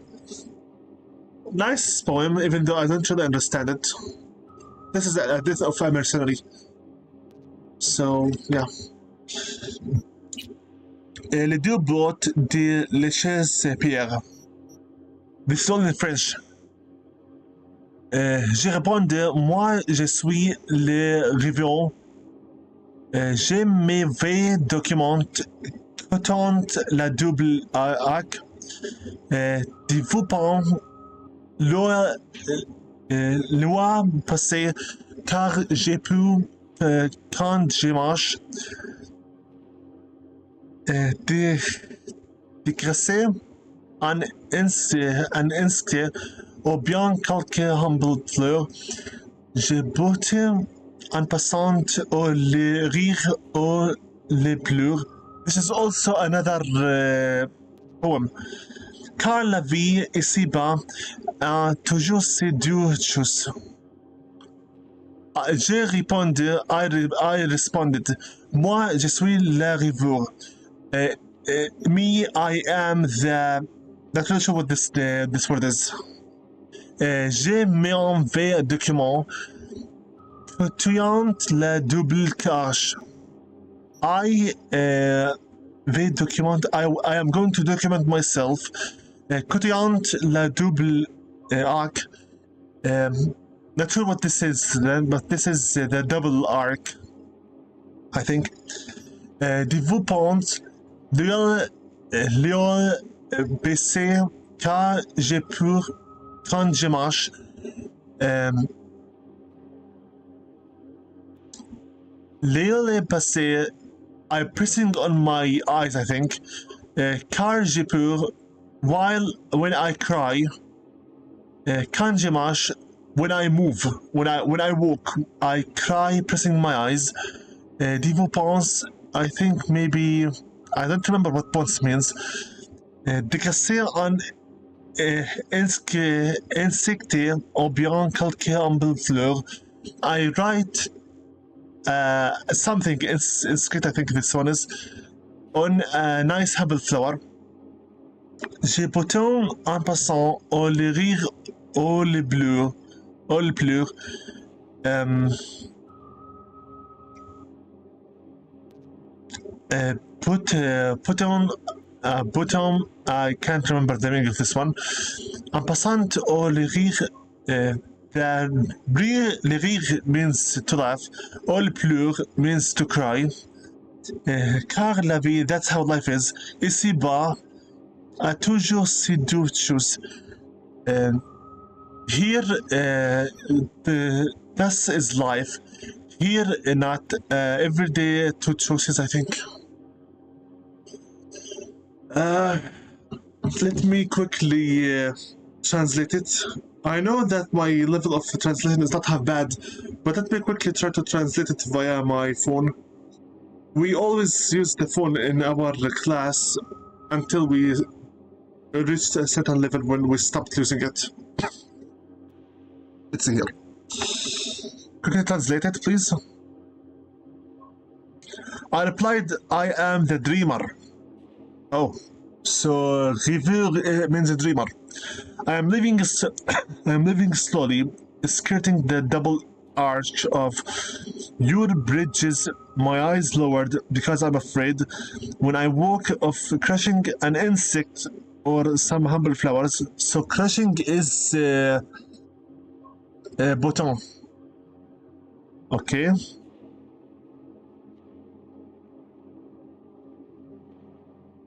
Nice poem, even though I don't really understand it. This is a Death of a Mercenary. So, yeah. Les deux bottes de Léchès-Pierre. This is all in French. Je réponds, moi je suis le Rivion. J'ai mes vrais documents, content la double hack. Développant loi passée, car j'ai pu, quand je marche, dégraisser un inscrit ou bien quelques humble fleurs. Je botte en passant au les rires ou les pleurs. This is also another poem. Car la vie ici-bas a toujours ces deux choses. J'ai répondu, I responded, moi je suis la riveur. Me, I am the... Not really sure what this word is. J'ai mis en V document, tuant la double cache. I am going to document myself. Tuant la double arc. Not sure what this is, but this is the double arc, I think. Développant Léo baissé car j'ai peur quand je marche. Léo est passé. I'm pressing on my eyes, I think. Car j'ai peur when I cry. Quand je marche, when I move, when I walk, I cry, pressing my eyes. Développant, I think maybe, I don't remember what ponce means. Dégraisser un insecte ou bien quelque humble fleur. I write something, inscrite, I think this one is, on a nice humble flower. J'ai pourtant en passant au les rire all blue. Bottom, I can't remember the name of this one. En passant au le rire, le rire means to laugh, all pleur means to cry. Car la vie, that's how life is. Ici-bas, a toujours si deux choses. Here, this is life. Here, not every day, two choices, I think. Let me quickly translate it. I know that my level of translation is not half bad, but let me quickly try to translate it via my phone. We always use the phone in our class until we reached a certain level when we stopped using it. Let's see here. Quickly translate it, please. I replied, I am the dreamer. Oh, so rêveur means a dreamer. I am living slowly, skirting the double arch of your bridges, my eyes lowered because I'm afraid when I walk of crushing an insect or some humble flowers. So crushing is bottom. Okay.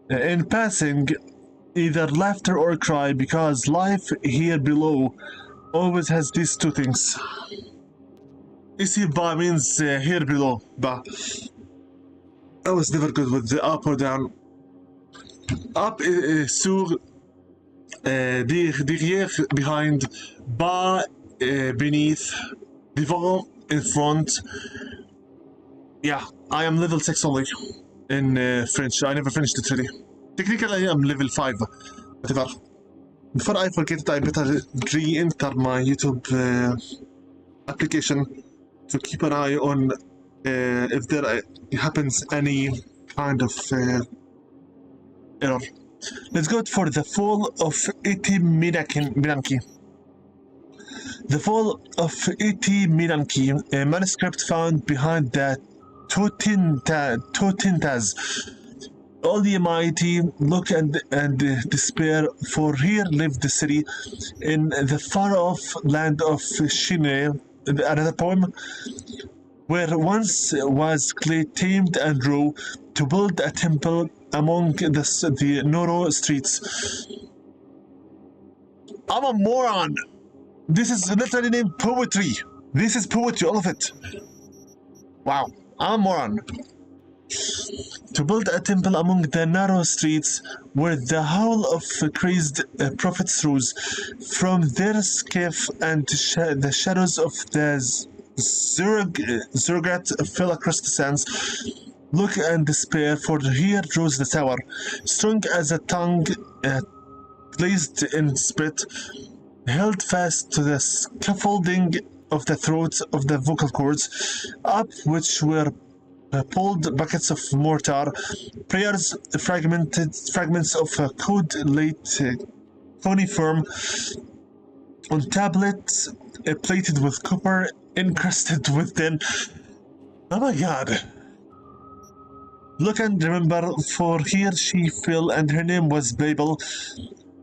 In passing, either laughter or cry, because life here below always has these two things. Ici bas means here below, bas. I was never good with the up or down. Up sur, derrière, behind, bas, beneath, devant, in front. Yeah, I am level 6 only. In French. I never finished it really. Technically, I am level 5. Whatever. Before I forget it, I better re-enter my YouTube application to keep an eye on if there happens any kind of error. Let's go for the fall of E.T. Minanki. The fall of E.T. Minanki, a manuscript found behind the Totintas. All the mighty look and despair, for here lived the city in the far-off land of Shine. Another poem, where once was clay tamed and raw, to build a temple among the narrow streets. I'm a moron. This is literally named poetry. This is poetry, all of it. Wow. I'm a moron. To build a temple among the narrow streets where the howl of crazed prophets rose from their skiff and the shadows of the Zurgat fell across the sands. Look and despair, for here rose the tower, strong as a tongue glazed in spit, held fast to the scaffolding of the throats of the vocal cords, up which were pulled buckets of mortar, prayers, fragments of code late cuneiform, on tablets plated with copper, encrusted with tin. Oh my god. Look and remember, for here she fell, and her name was Babel.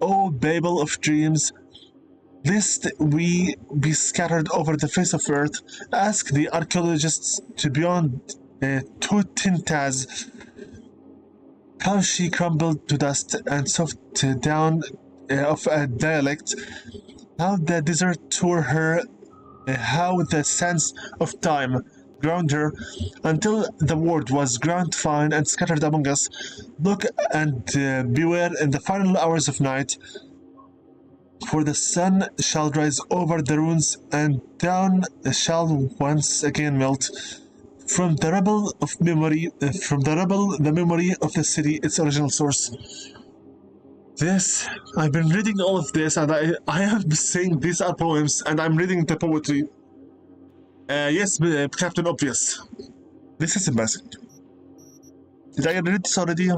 Oh, Babel of dreams, lest we be scattered over the face of earth. Ask the archaeologists to beyond Totintas how she crumbled to dust and soft down of a dialect, how the desert tore her, how the sands of time ground her until the word was ground fine and scattered among us. Look and beware in the final hours of night, for the sun shall rise over the ruins, and down shall once again melt from the rubble of memory, the memory of the city, its original source. This, I've been reading all of this, and I have been saying these are poems, and I'm reading the poetry. Yes, Captain Obvious. This is embarrassing. Did I read this already?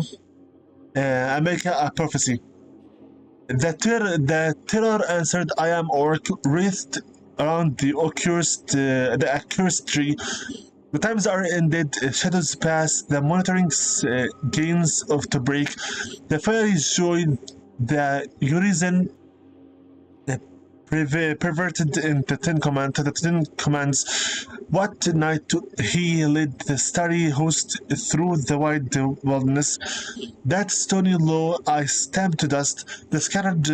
America, a Prophecy. The terror answered, I am Orc, wreathed around the accursed tree. The times are ended, shadows pass, the monitoring gains of to break. The fiery joy, the Urizen perverted into the Ten Commands. What night he led the starry host through the wide wilderness. That stony law I stamped to dust, the scattered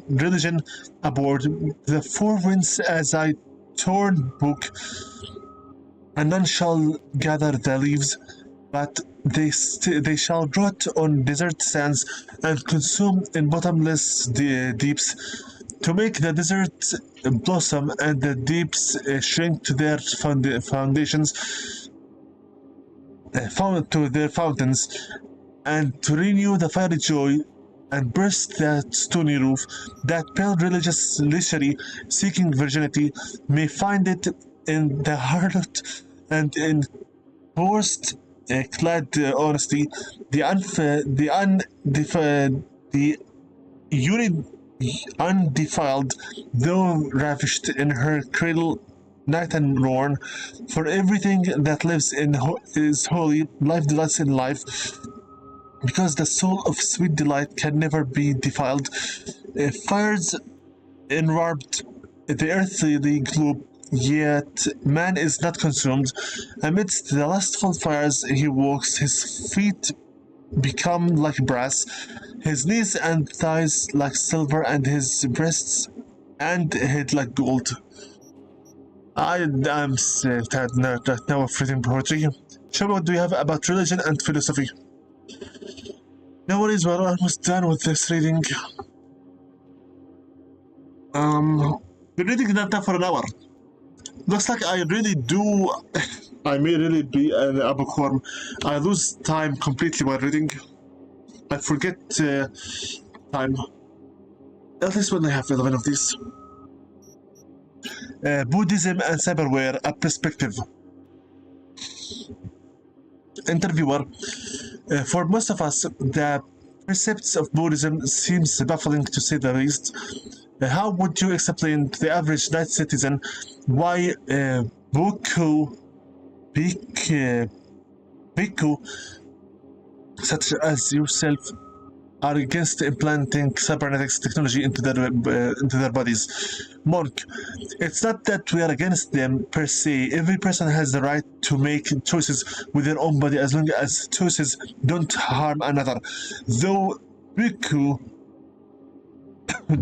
religion aboard, the four winds as I torn book, and none shall gather the leaves, but they shall rot on desert sands and consume in bottomless deeps, to make the desert blossom and the deeps shrink to their foundations, to their fountains, and to renew the fiery joy and burst that stony roof, that pale religious lechery seeking virginity may find it in the harlot and in forced clad honesty, the undefiled, though ravished in her cradle night and morn, for everything that lives is holy, life delights in life, because the soul of sweet delight can never be defiled. Fires enwrapped the earthly globe, yet man is not consumed. Amidst the lustful fires he walks, his feet become like brass, his knees and thighs like silver, and his breasts and head like gold. I am tired now of reading poetry. Show me what do you have about religion and philosophy. No worries, we're almost done with this reading. Been reading that now for an hour. Looks like I really do. I may really be an bookworm. I lose time completely while reading. I forget time. At least when I have 11 of these. Buddhism and cyberware, a perspective. Interviewer. For most of us, the precepts of Buddhism seems baffling to say the least. How would you explain to the average night citizen why bhikkhu, such as yourself, are against implanting cybernetics technology into their bodies? Monk, it's not that we are against them per se. Every person has the right to make choices with their own body as long as choices don't harm another. Though bhikkhu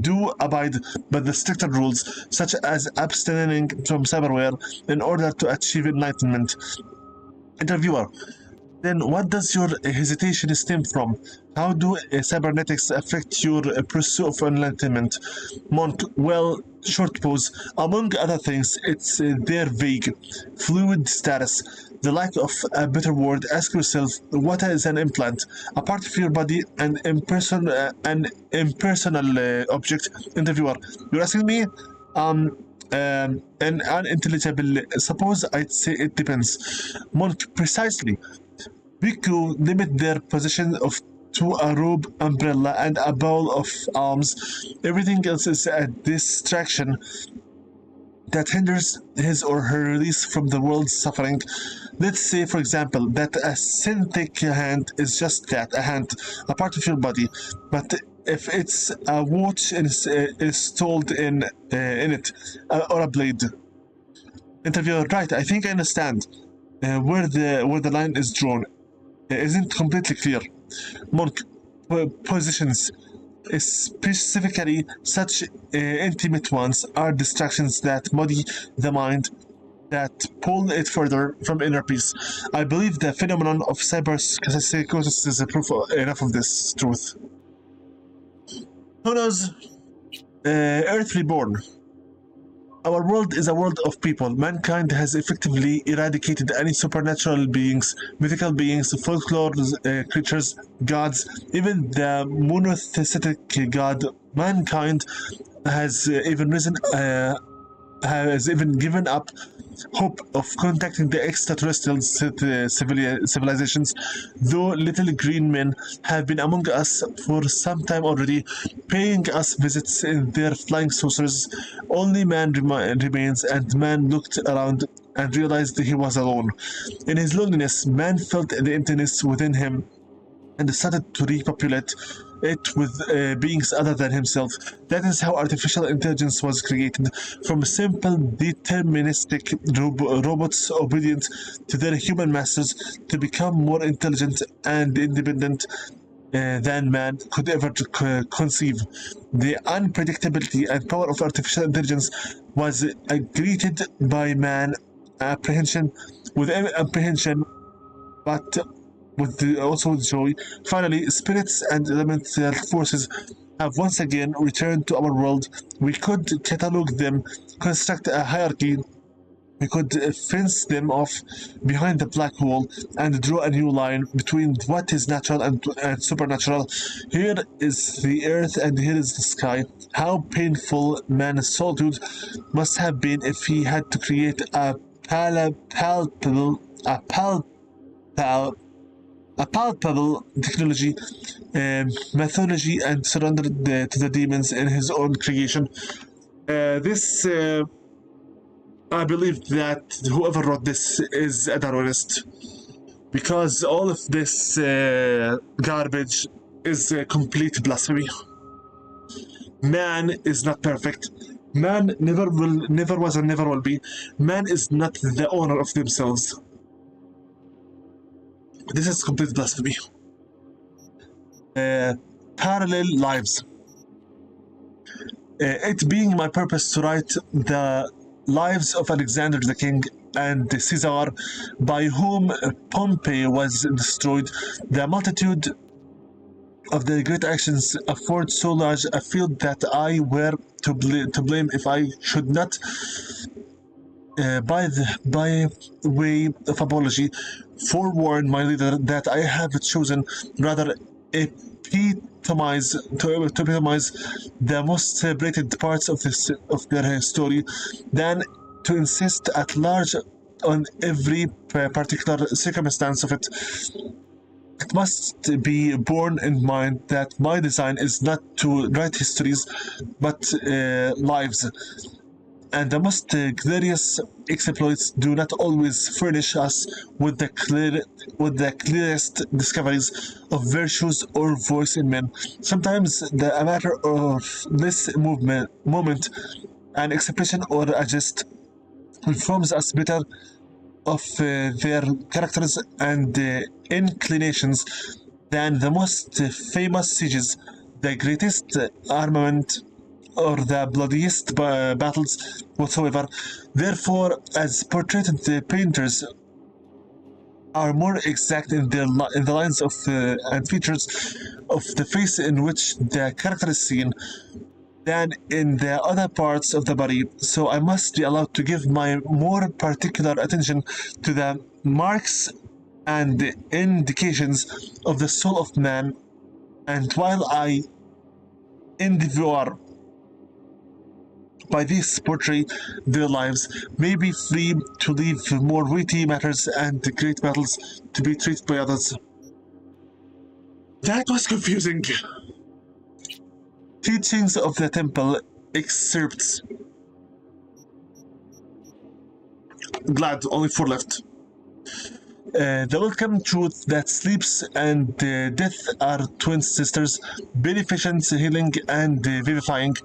do abide by the stricter rules, such as abstaining from cyberware in order to achieve enlightenment. Interviewer, then what does your hesitation stem from? How do cybernetics affect your pursuit of enlightenment? Monk, well, short pause. Among other things, it's their vague, fluid status. The lack of a better word, ask yourself, what is an implant? A part of your body, an impersonal object? Interviewer, you're asking me? An unintelligible. Suppose I'd say it depends. Monk, precisely. Bhikkhu limit their possession to a robe, umbrella, and a bowl of alms. Everything else is a distraction that hinders his or her release from the world's suffering. Let's say, for example, that a synthetic hand is just that, a hand, a part of your body. But if it's a watch installed in it, or a blade. Interviewer, right, I think I understand where the line is drawn. Isn't completely clear. Monk, positions, specifically such intimate ones, are distractions that muddy the mind, that pull it further from inner peace. I believe the phenomenon of cyberpsychosis is a proof enough of this truth. Who knows? Earth reborn. Our world is a world of people. Mankind has effectively eradicated any supernatural beings, mythical beings, folklore creatures, gods, even the monotheistic god. Mankind has even given up hope of contacting the extraterrestrial civilizations, though little green men have been among us for some time already, paying us visits in their flying saucers. Only man remains, and man looked around and realized he was alone. In his loneliness, man felt the emptiness within him and started to repopulate it with beings other than himself. That is how artificial intelligence was created, from simple deterministic robots obedient to their human masters to become more intelligent and independent than man could ever conceive. The unpredictability and power of artificial intelligence was greeted by man apprehension with apprehension, but also with joy. Finally, spirits and elemental forces have once again returned to our world. We could catalog them, construct a hierarchy. We could fence them off behind the black hole and draw a new line between what is natural and supernatural. Here is the earth and here is the sky. How painful man's solitude must have been if he had to create a palpable technology, mythology, and surrendered to the demons in his own creation. I believe that whoever wrote this is a Darwinist, because all of this garbage is complete blasphemy. Man is not perfect. Man never was, and never will be. Man is not the owner of themselves. This is complete blasphemy. Parallel lives. It being my purpose to write the lives of Alexander the King and Caesar, by whom Pompeii was destroyed, the multitude of their great actions afford so large a field that I were to blame if I should not, by way of apology, forewarn my leader that I have chosen rather epitomize the most celebrated parts of their story than to insist at large on every particular circumstance of it. It must be borne in mind that my design is not to write histories, but lives, and the most glorious exploits do not always furnish us with the clearest discoveries of virtues or voice in men. Sometimes a matter of this moment, an expression or a gest, informs us better of their characters and inclinations than the most famous sieges, the greatest armament, or the bloodiest battles whatsoever. Therefore, as portrait painters are more exact in the lines of and features of the face in which the character is seen than in the other parts of the body, so I must be allowed to give my more particular attention to the marks and indications of the soul of man. And while I endeavor by this portrait their lives, may be free to leave more weighty matters and great battles to be treated by others. That was confusing. Teachings of the Temple, excerpts. Glad, only 4 left. The welcome truth that sleeps and death are twin sisters, beneficent, healing, and vivifying,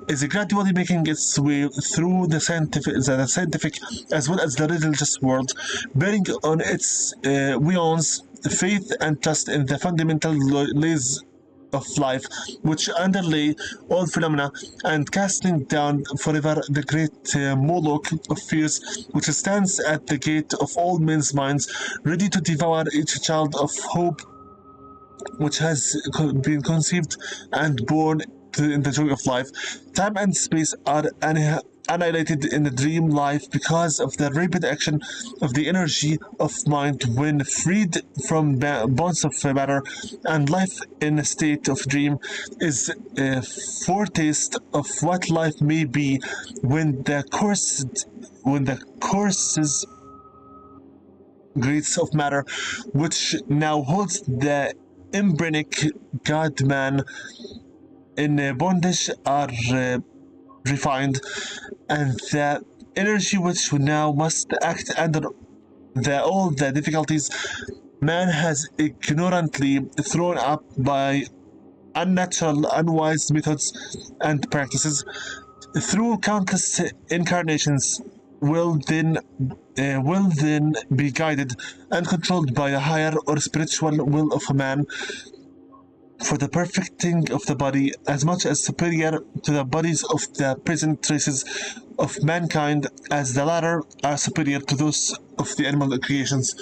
is gradually making its way through the scientific as well as the religious world, bearing on its weons faith and trust in the fundamental laws of life which underlay all phenomena, and casting down forever the great Moloch of fears which stands at the gate of all men's minds, ready to devour each child of hope which has been conceived and born in the joy of life. Time and space are annihilated in the dream life because of the rapid action of the energy of mind when freed from bonds of matter, and life in a state of dream is a foretaste of what life may be when the courses grades of matter, which now holds the embryonic God-man in bondage, are refined, and the energy which now must act under all the difficulties man has ignorantly thrown up by unnatural, unwise methods and practices through countless incarnations will then be guided and controlled by a higher or spiritual will of a man for the perfecting of the body as much as superior to the bodies of the present races of mankind as the latter are superior to those of the animal creations.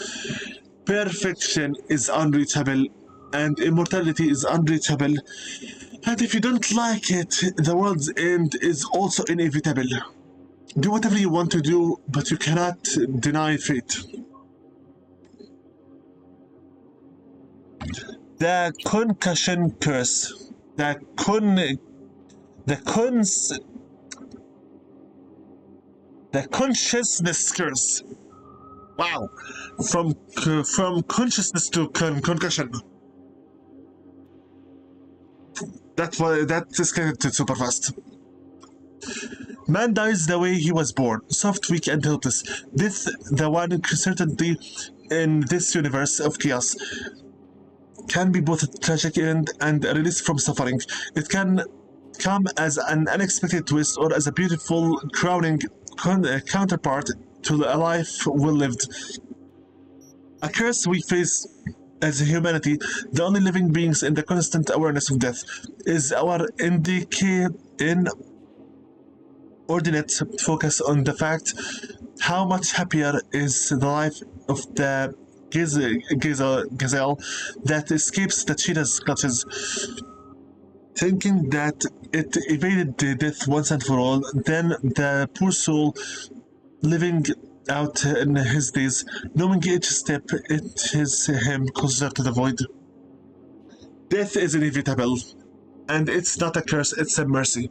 Perfection is unreachable and immortality is unreachable, and if you don't like it, the world's end is also inevitable. Do whatever you want to do, but you cannot deny fate. The concussion curse. The consciousness curse. Wow. From consciousness to concussion. That escalated super fast. Man dies the way he was born, soft, weak, and helpless. Death, the one certainty in this universe of chaos, can be both a tragic end and a release from suffering. It can come as an unexpected twist or as a beautiful crowning counterpart to a life well lived. A curse we face as humanity, the only living beings in the constant awareness of death, is our inordinate focus on the fact how much happier is the life of the gazelle that escapes the cheetah's clutches, thinking that it evaded death once and for all. Then the poor soul living out in his days, knowing each step it is him closer to the void. Death is inevitable, and it's not a curse, it's a mercy,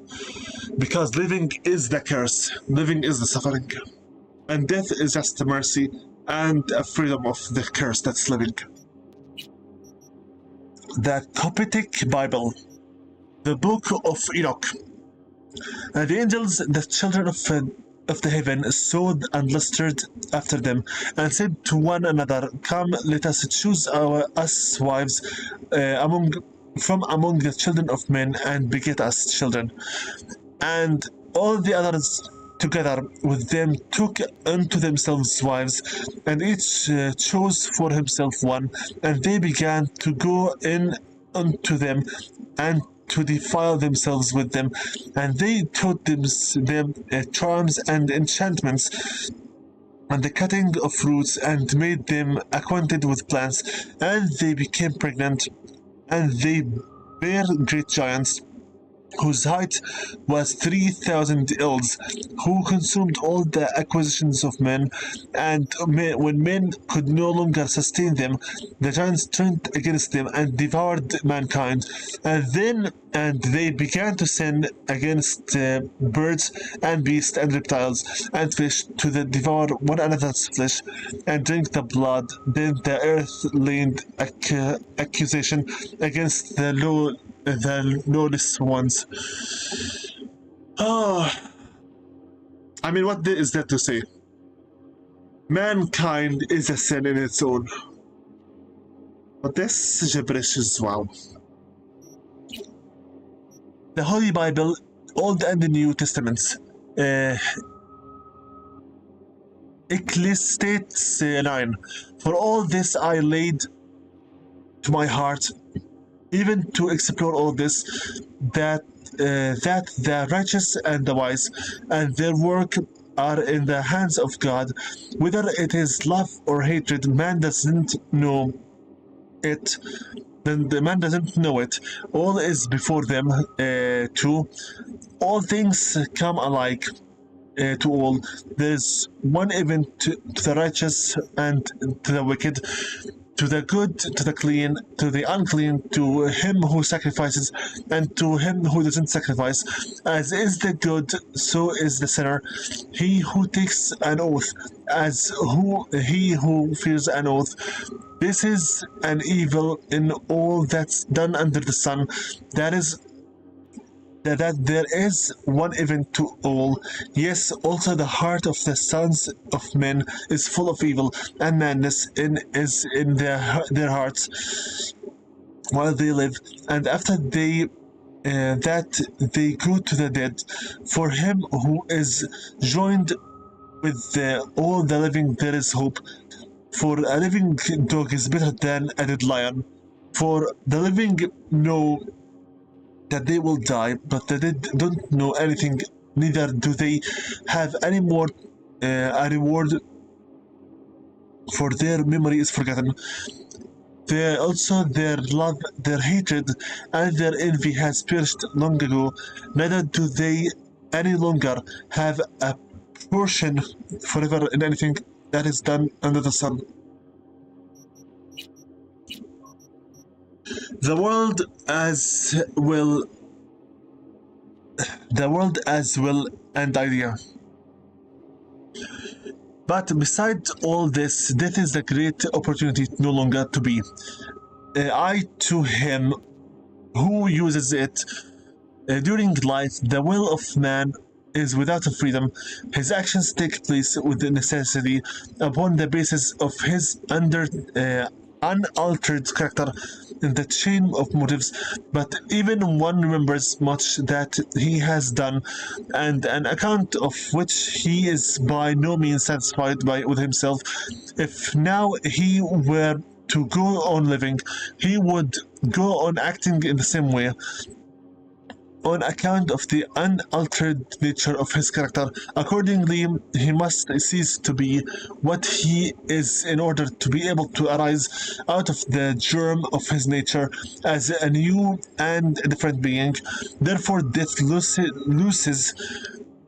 because living is the curse, living is the suffering, and death is just a mercy and a freedom of the curse that's living. The Coptic Bible, the Book of Enoch. The angels, the children of the heaven, sowed and lustered after them, and said to one another, "Come, let us choose us wives from among the children of men, and beget us children." And all the others together with them took unto themselves wives, and each chose for himself one, and they began to go in unto them, and to defile themselves with them, and they taught them charms and enchantments, and the cutting of fruits, and made them acquainted with plants, and they became pregnant, and they bare great giants, whose height was 3,000 ells, who consumed all the acquisitions of men, and when men could no longer sustain them, the giants turned against them and devoured mankind. And they began to sin against birds and beasts and reptiles and fish, to devour one another's flesh and drink the blood. Then the earth laid accusation against the lawless ones. Oh, I mean, what is there to say? Mankind is a sin in its own. But this gibberish is wow. The Holy Bible, Old and the New Testaments. Ecclesiastes 9. For all this I laid to my heart, even to explore all this, that the righteous and the wise and their work are in the hands of God. Whether it is love or hatred, man doesn't know it. Then the man doesn't know it. All is before them too. All things come alike to all. There is one event to the righteous and to the wicked. to the good, to the clean, to the unclean, to him who sacrifices, and to him who doesn't sacrifice. As is the good, so is the sinner. He who takes an oath, he who fears an oath. This is an evil in all that's done under the sun. That there is one event to all. Yes, also the heart of the sons of men is full of evil, and madness is in their hearts while they live, and after that they go to the dead. For him who is joined with all the living there is hope. For a living dog is better than a dead lion. For the living know that they will die, but the dead don't know anything, neither do they have any more a reward, for their memory is forgotten. Also their love, their hatred, and their envy has perished long ago, neither do they any longer have a portion forever in anything that is done under the sun. The world as will and idea. But besides all this, death is a great opportunity no longer to be. I to him who uses it during life, the will of man is without freedom. His actions take place with necessity upon the basis of his unaltered character in the chain of motives, but even one remembers much that he has done, and an account of which he is by no means satisfied with himself. If now he were to go on living, he would go on acting in the same way, on account of the unaltered nature of his character. Accordingly, he must cease to be what he is in order to be able to arise out of the germ of his nature as a new and different being. Therefore, death looses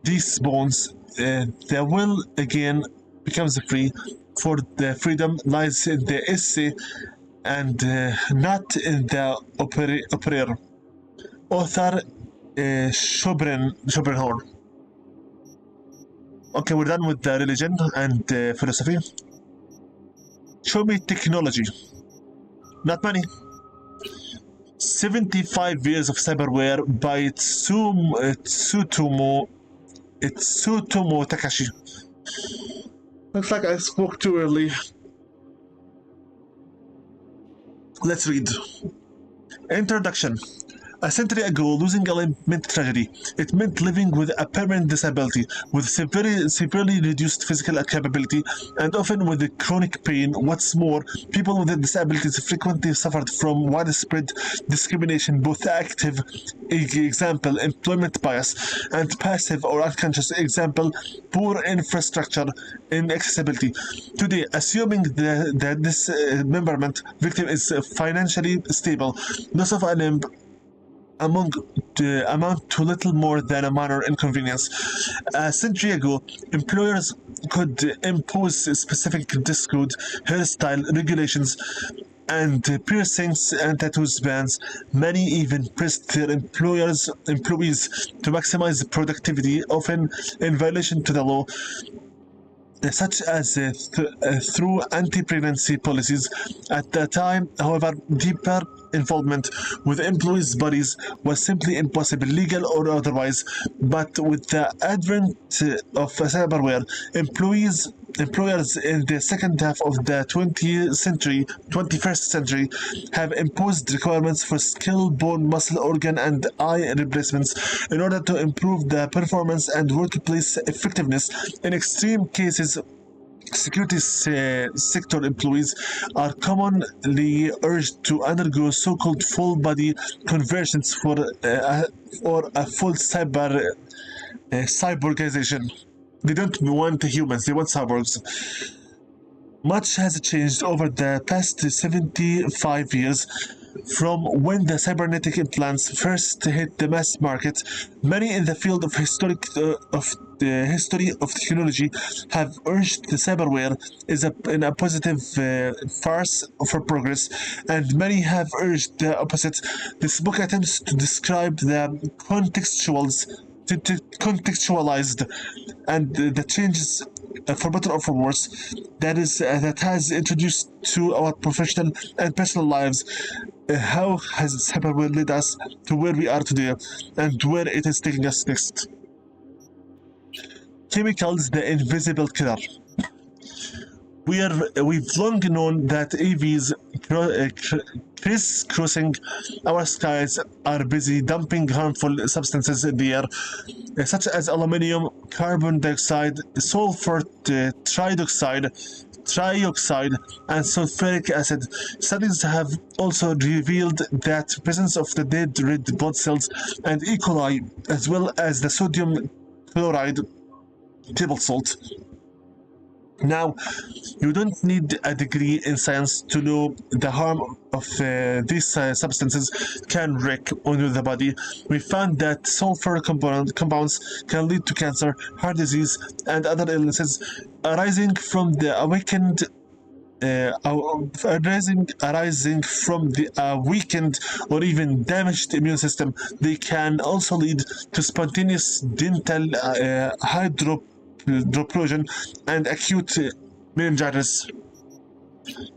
these bonds. The will again becomes free, for the freedom lies in the esse and not in the operator. Author Schopenhauer. Okay, we're done with the religion and philosophy. Show me technology. Not money. 75 years of cyberware by Tsutomu Takashi. Looks like I spoke too early. Let's read. Introduction. A century ago, losing a limb meant tragedy. It meant living with a permanent disability, with severely reduced physical capability, and often with chronic pain. What's more, people with disabilities frequently suffered from widespread discrimination, both active, example, employment bias, and passive or unconscious, example, poor infrastructure, inaccessibility. Today, assuming that this dismemberment victim is financially stable, loss of a limb amount to little more than a minor inconvenience. A century ago, employers could impose specific dress code, hairstyle regulations, and piercings and tattoos bans. Many even pressed their employees to maximize productivity, often in violation to the law, such as through anti-pregnancy policies. At the time, however, deeper involvement with employees' bodies was simply impossible, legal or otherwise. But with the advent of cyberware, employers in the second half of the 21st century have imposed requirements for skill, bone, muscle, organ, and eye replacements in order to improve the performance and workplace effectiveness. In extreme cases, security sector employees are commonly urged to undergo so-called full-body conversions for a full cyborgization. They don't want humans, they want cyborgs. Much has changed over the past 75 years. From when the cybernetic implants first hit the mass market, many in the field of the history of technology have urged the cyberware is in a positive farce for progress, and many have urged the opposite. This book attempts to describe the contextualized and the changes, for better or for worse, that has introduced to our professional and personal lives. How has cyberware led us to where we are today, and where it is taking us next? Chemicals, the invisible killer. We've long known that EVs crisscrossing our skies are busy dumping harmful substances in the air, such as aluminium, carbon dioxide, sulfur trioxide, and sulfuric acid. Studies have also revealed that presence of the dead red blood cells and E. coli, as well as the sodium chloride table salt. Now, you don't need a degree in science to know the harm of these substances can wreak on the body. We found that sulfur compounds can lead to cancer, heart disease, and other illnesses arising from the weakened or even damaged immune system. They can also lead to spontaneous dental hydroplosion and acute meningitis.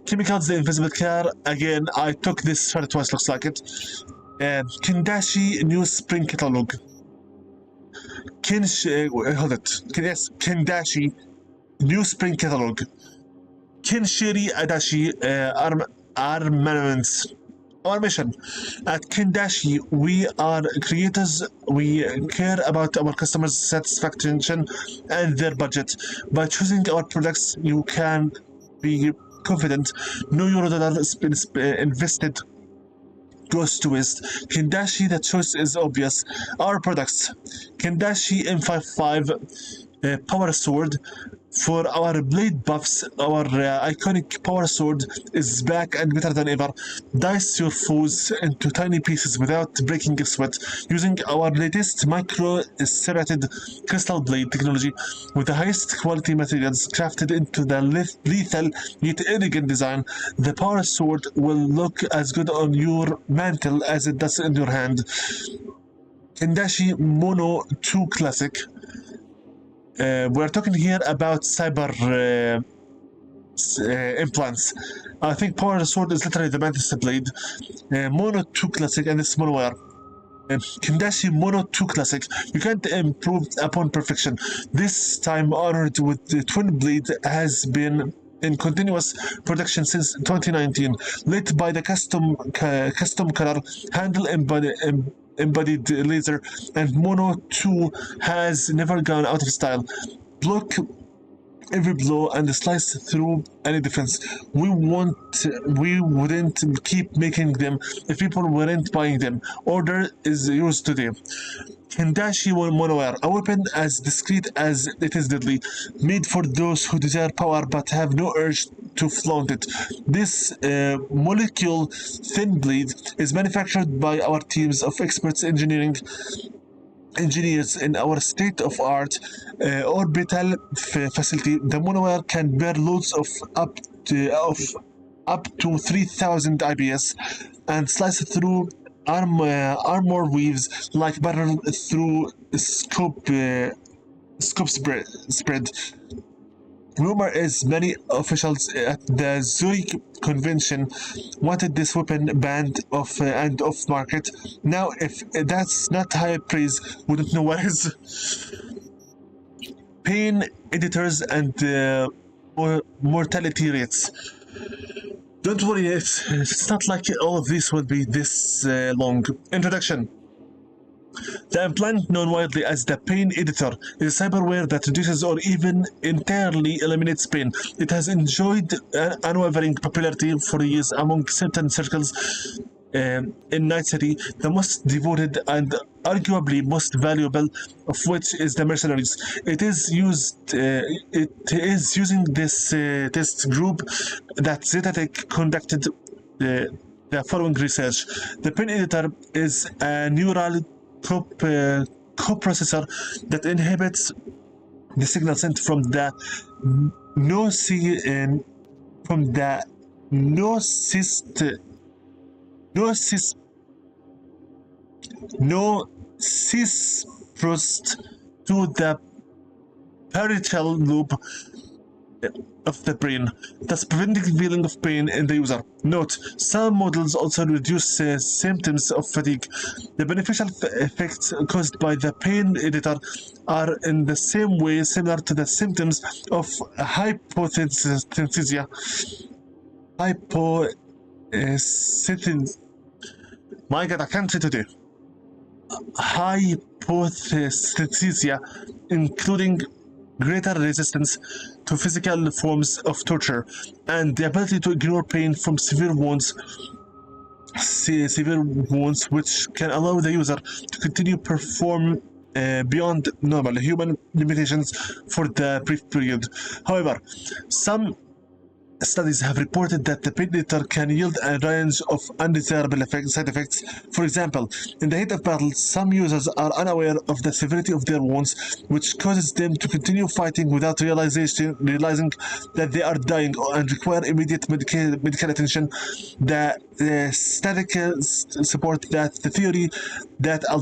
Chemicals, the invisible killer. Again, I took this shot twice, looks like it. Kendashi New Spring Catalog. Kendashi New Spring Catalog. Kinshiri Adashi Armaments. Our mission at Kendashi, we are creators. We care about our customers' satisfaction and their budget. By choosing our products, you can be confident no euro-dollar invested goes to waste. Kendashi, the choice is obvious. Our products: Kendashi M55 Power Sword. For our blade buffs, our iconic power sword is back and better than ever. Dice your foes into tiny pieces without breaking a sweat, using our latest micro-serrated crystal blade technology with the highest quality materials crafted into the lethal yet elegant design. The power sword will look as good on your mantle as it does in your hand. Kendashi Mono 2 Classic. We're talking here about cyber implants. I think Power Sword is literally the Mantis Blade. Mono 2 Classic, and it's monoware. Kendashi Mono 2 Classic. You can't improve upon perfection. This time honored with the twin blade has been in continuous production since 2019, lit by the custom color handle embodied laser, and Mono 2 has never gone out of style. Block every blow and slice through any defense. We wouldn't keep making them if people weren't buying them. Order is yours today. Kendashi Monoware, a weapon as discreet as it is deadly, made for those who desire power but have no urge to flaunt it. This molecule thin blade is manufactured by our teams of engineers in our state-of-art orbital facility. The monoware can bear loads of up to 3,000 IBS and slice through armor weaves like butter through scope spread. Rumor is many officials at the Zurich convention wanted this weapon banned off market. Now, if that's not high praise, wouldn't know what is. Pain editors and mortality rates. Don't worry, it's not like all of this will be this long. Introduction. The implant, known widely as the pain editor, is cyberware that reduces or even entirely eliminates pain. It has enjoyed unwavering popularity for years among certain circles in Night City, the most devoted and arguably most valuable of which is the mercenaries. It is using this test group that Zetatech conducted the following research. The pen editor is a neural coprocessor that inhibits the signal sent from the nocispros to the parietal lobe of the brain, thus preventing feeling of pain in the user. Note, some models also reduce symptoms of fatigue. The beneficial effects caused by the pain editor are in the same way similar to the symptoms of hypothesia. My God, I can't say today. Hypothesia, including greater resistance to physical forms of torture and the ability to ignore pain from severe wounds, which can allow the user to continue perform beyond normal human limitations for the brief period. However, some studies have reported that the pain editor can yield a range of undesirable side effects. For example, in the heat of battle, some users are unaware of the severity of their wounds, which causes them to continue fighting without realizing that they are dying and require immediate medical attention. The statistics support that the theory that a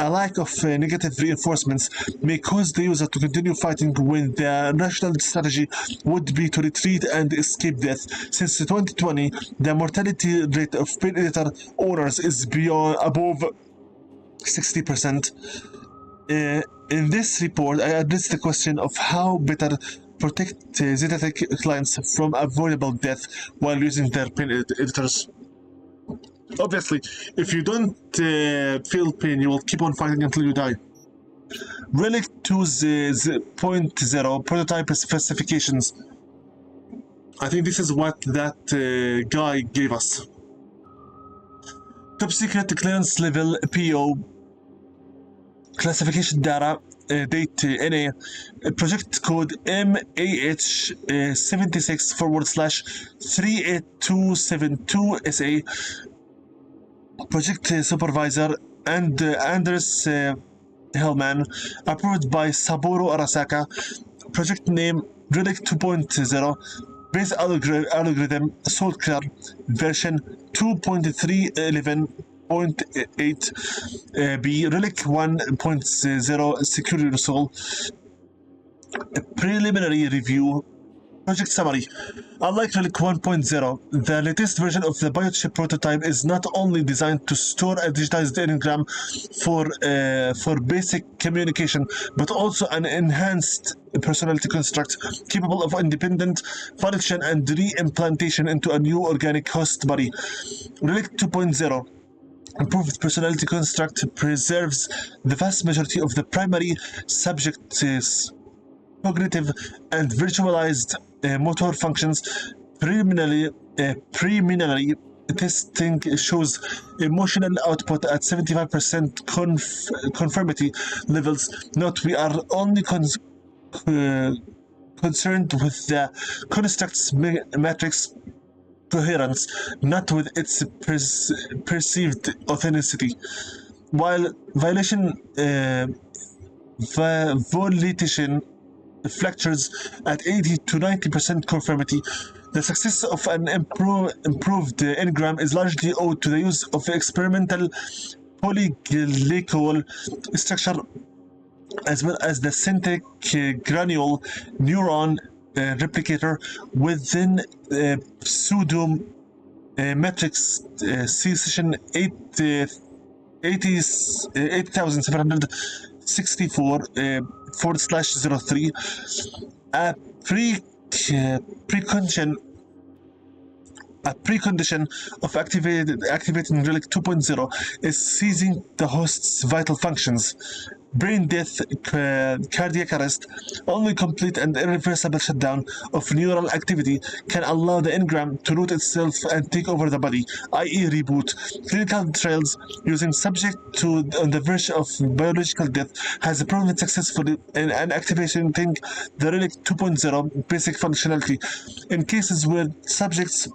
lack of negative reinforcements may cause the user to continue fighting when the rational strategy would be to retreat and escape death. Since 2020, the mortality rate of pain editor owners is above 60%. In this report, I addressed the question of how better protect Zetatech clients from avoidable death while using their pain editors. Obviously, if you don't feel pain, you will keep on fighting until you die. Relic 2.0 prototype specifications. I think this is what that guy gave us. Top secret clearance level PO. Classification data. Date NA. Project code MAH76/38272 SA. Project supervisor and Anders Hellman, approved by Saburo Arasaka. Project name Relic 2.0. Base algorithm Soulclear version 2.311.8 B. Relic 1.0 Security Soul. Preliminary review. Project summary. Unlike Relic 1.0, the latest version of the biochip prototype is not only designed to store a digitized engram for basic communication, but also an enhanced personality construct capable of independent function and re-implantation into a new organic host body. Relic 2.0 improved personality construct preserves the vast majority of the primary subject's cognitive and virtualized motor functions. Preliminary testing shows emotional output at 75% conformity levels. Note, we are only concerned with the construct's matrix coherence, not with its perceived authenticity. While volition fluctuates at 80 to 90% conformity, the success of an improved engram is largely owed to the use of experimental polyglycal structure as well as the synthetic granule neuron replicator within pseudo matrix C session 8764/03. A precondition of activating Relic 2.0 is seizing the host's vital functions. Brain death, cardiac arrest, only complete and irreversible shutdown of neural activity can allow the engram to root itself and take over the body, i.e. reboot. Clinical trials using subject on the verge of biological death has proven successful in activating the Relic 2.0 basic functionality. In cases where subjects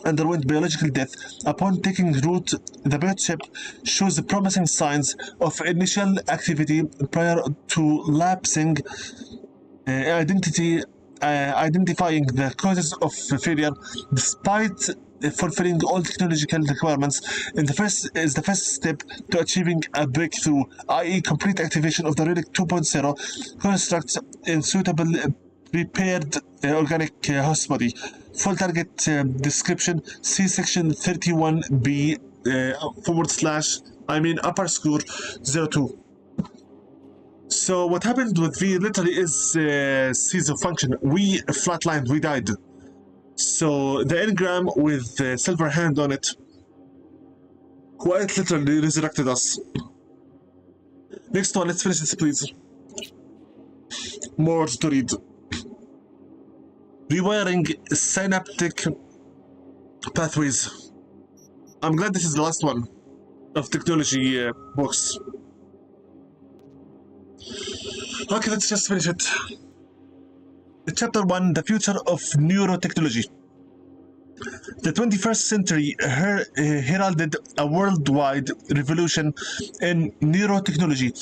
underwent biological death. Upon taking root, the prototype shows promising signs of initial activity prior to lapsing, identifying the causes of failure despite fulfilling all technological requirements is the first step to achieving a breakthrough, i.e. complete activation of the Relic 2.0 construct in suitable prepared organic host body. Full target description, see section 31B / upper score 02. So what happened with V literally is cease of function. We flatlined, we died. So the engram with the silver hand on it quite literally resurrected us. Next one, let's finish this please. More to read. Rewiring synaptic pathways. I'm glad this is the last one of technology books. Okay, let's just finish it. Chapter 1, The Future of Neurotechnology. The 21st century heralded a worldwide revolution in neurotechnology.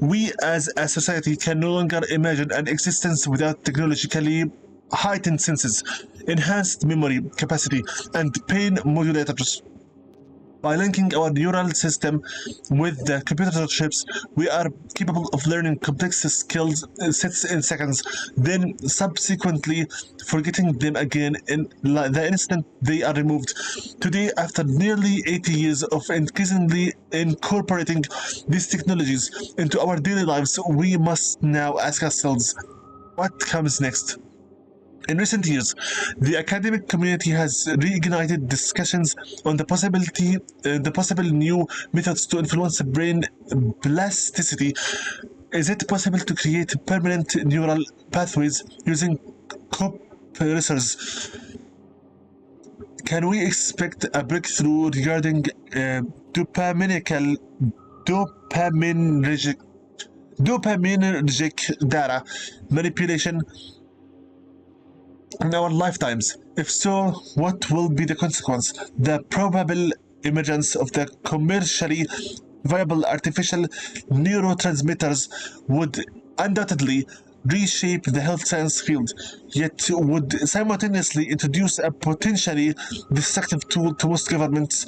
We as a society can no longer imagine an existence without technologically heightened senses, enhanced memory capacity, and pain modulators. By linking our neural system with the computer chips, we are capable of learning complex skills sets in seconds, then subsequently forgetting them again in the instant they are removed. Today, after nearly 80 years of increasingly incorporating these technologies into our daily lives, we must now ask ourselves, what comes next? In recent years, the academic community has reignited discussions on the possible new methods to influence brain plasticity. Is it possible to create permanent neural pathways using compressors? Can we expect a breakthrough regarding dopaminergic data manipulation in our lifetimes? If so, what will be the consequence? The probable emergence of the commercially viable artificial neurotransmitters would undoubtedly reshape the health science field, yet would simultaneously introduce a potentially destructive tool to most governments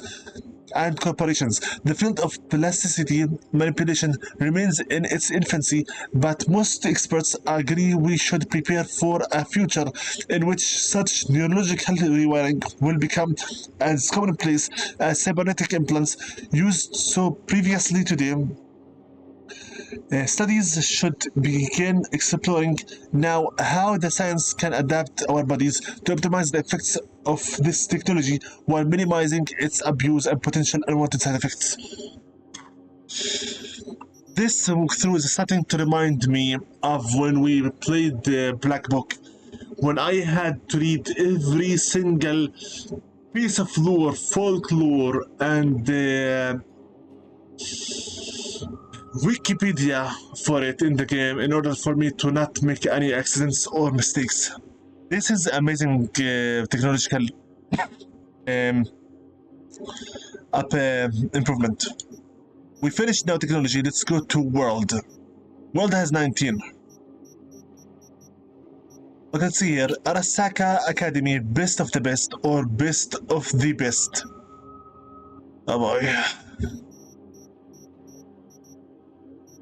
and corporations. The field of plasticity manipulation remains in its infancy, but most experts agree we should prepare for a future in which such neurological rewiring will become as commonplace as cybernetic implants used so previously today. Studies should begin exploring now how the science can adapt our bodies to optimize the effects of this technology while minimizing its abuse and potential unwanted side effects. This walkthrough is starting to remind me of when we played the Black Book, when I had to read every single piece of lore, folklore, and Wikipedia for it in the game in order for me to not make any accidents or mistakes. This is amazing technological improvement. We finished now technology. Let's go to world. World has 19. Let's see here. Arasaka Academy, best of the best or best of the best. Oh boy.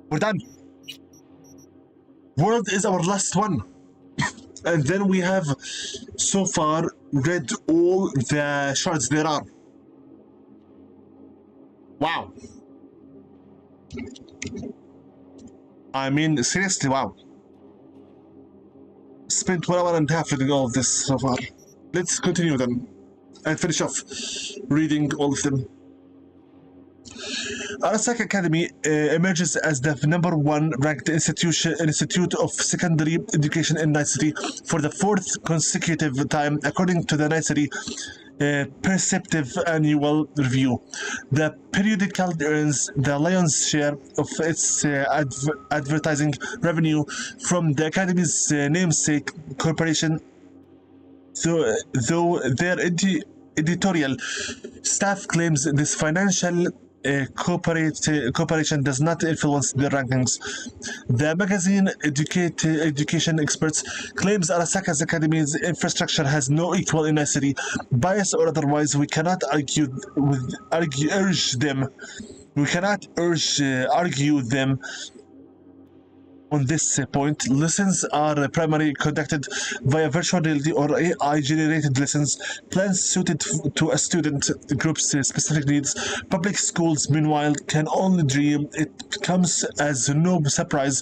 We're done. World is our last one. And then we have so far read all the shards there are. Wow. I mean, seriously, wow. Spent 1 hour and a half reading all of this so far. Let's continue then and finish off reading all of them. Arasaka Academy emerges as the #1 ranked institute of secondary education in Night City for the 4th consecutive time, according to the Night City Perceptive Annual Review. The periodical earns the lion's share of its advertising revenue from the Academy's namesake corporation, though their editorial staff claims this financial cooperation does not influence the rankings. The magazine Education Experts claims Arasaka's Academy's infrastructure has no equal in a city. Bias or otherwise, we cannot argue them on this point. Lessons are primarily conducted via virtual reality or AI-generated lessons, plans suited to a student group's specific needs. Public schools, meanwhile, can only dream. It comes as no surprise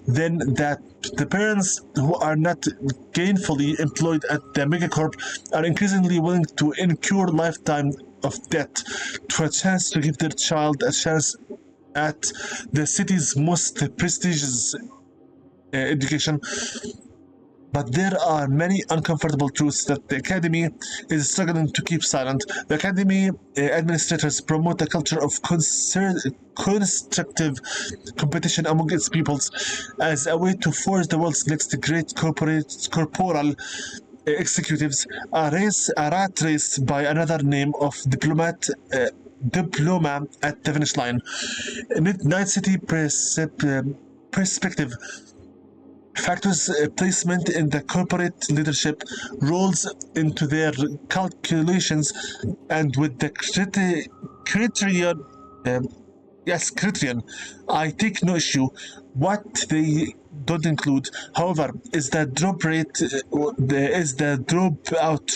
then that the parents who are not gainfully employed at the megacorp are increasingly willing to incur lifetime of debt for a chance to give their child a chance at the city's most prestigious education. But there are many uncomfortable truths that the Academy is struggling to keep silent. The Academy administrators promote a culture of constructive competition among its pupils as a way to forge the world's next great corporal executives. A rat race by another name of diploma at the finish line. Night City perspective factors placement in the corporate leadership roles into their calculations, and with the criterion, I take no issue. What they don't include, however, is the dropout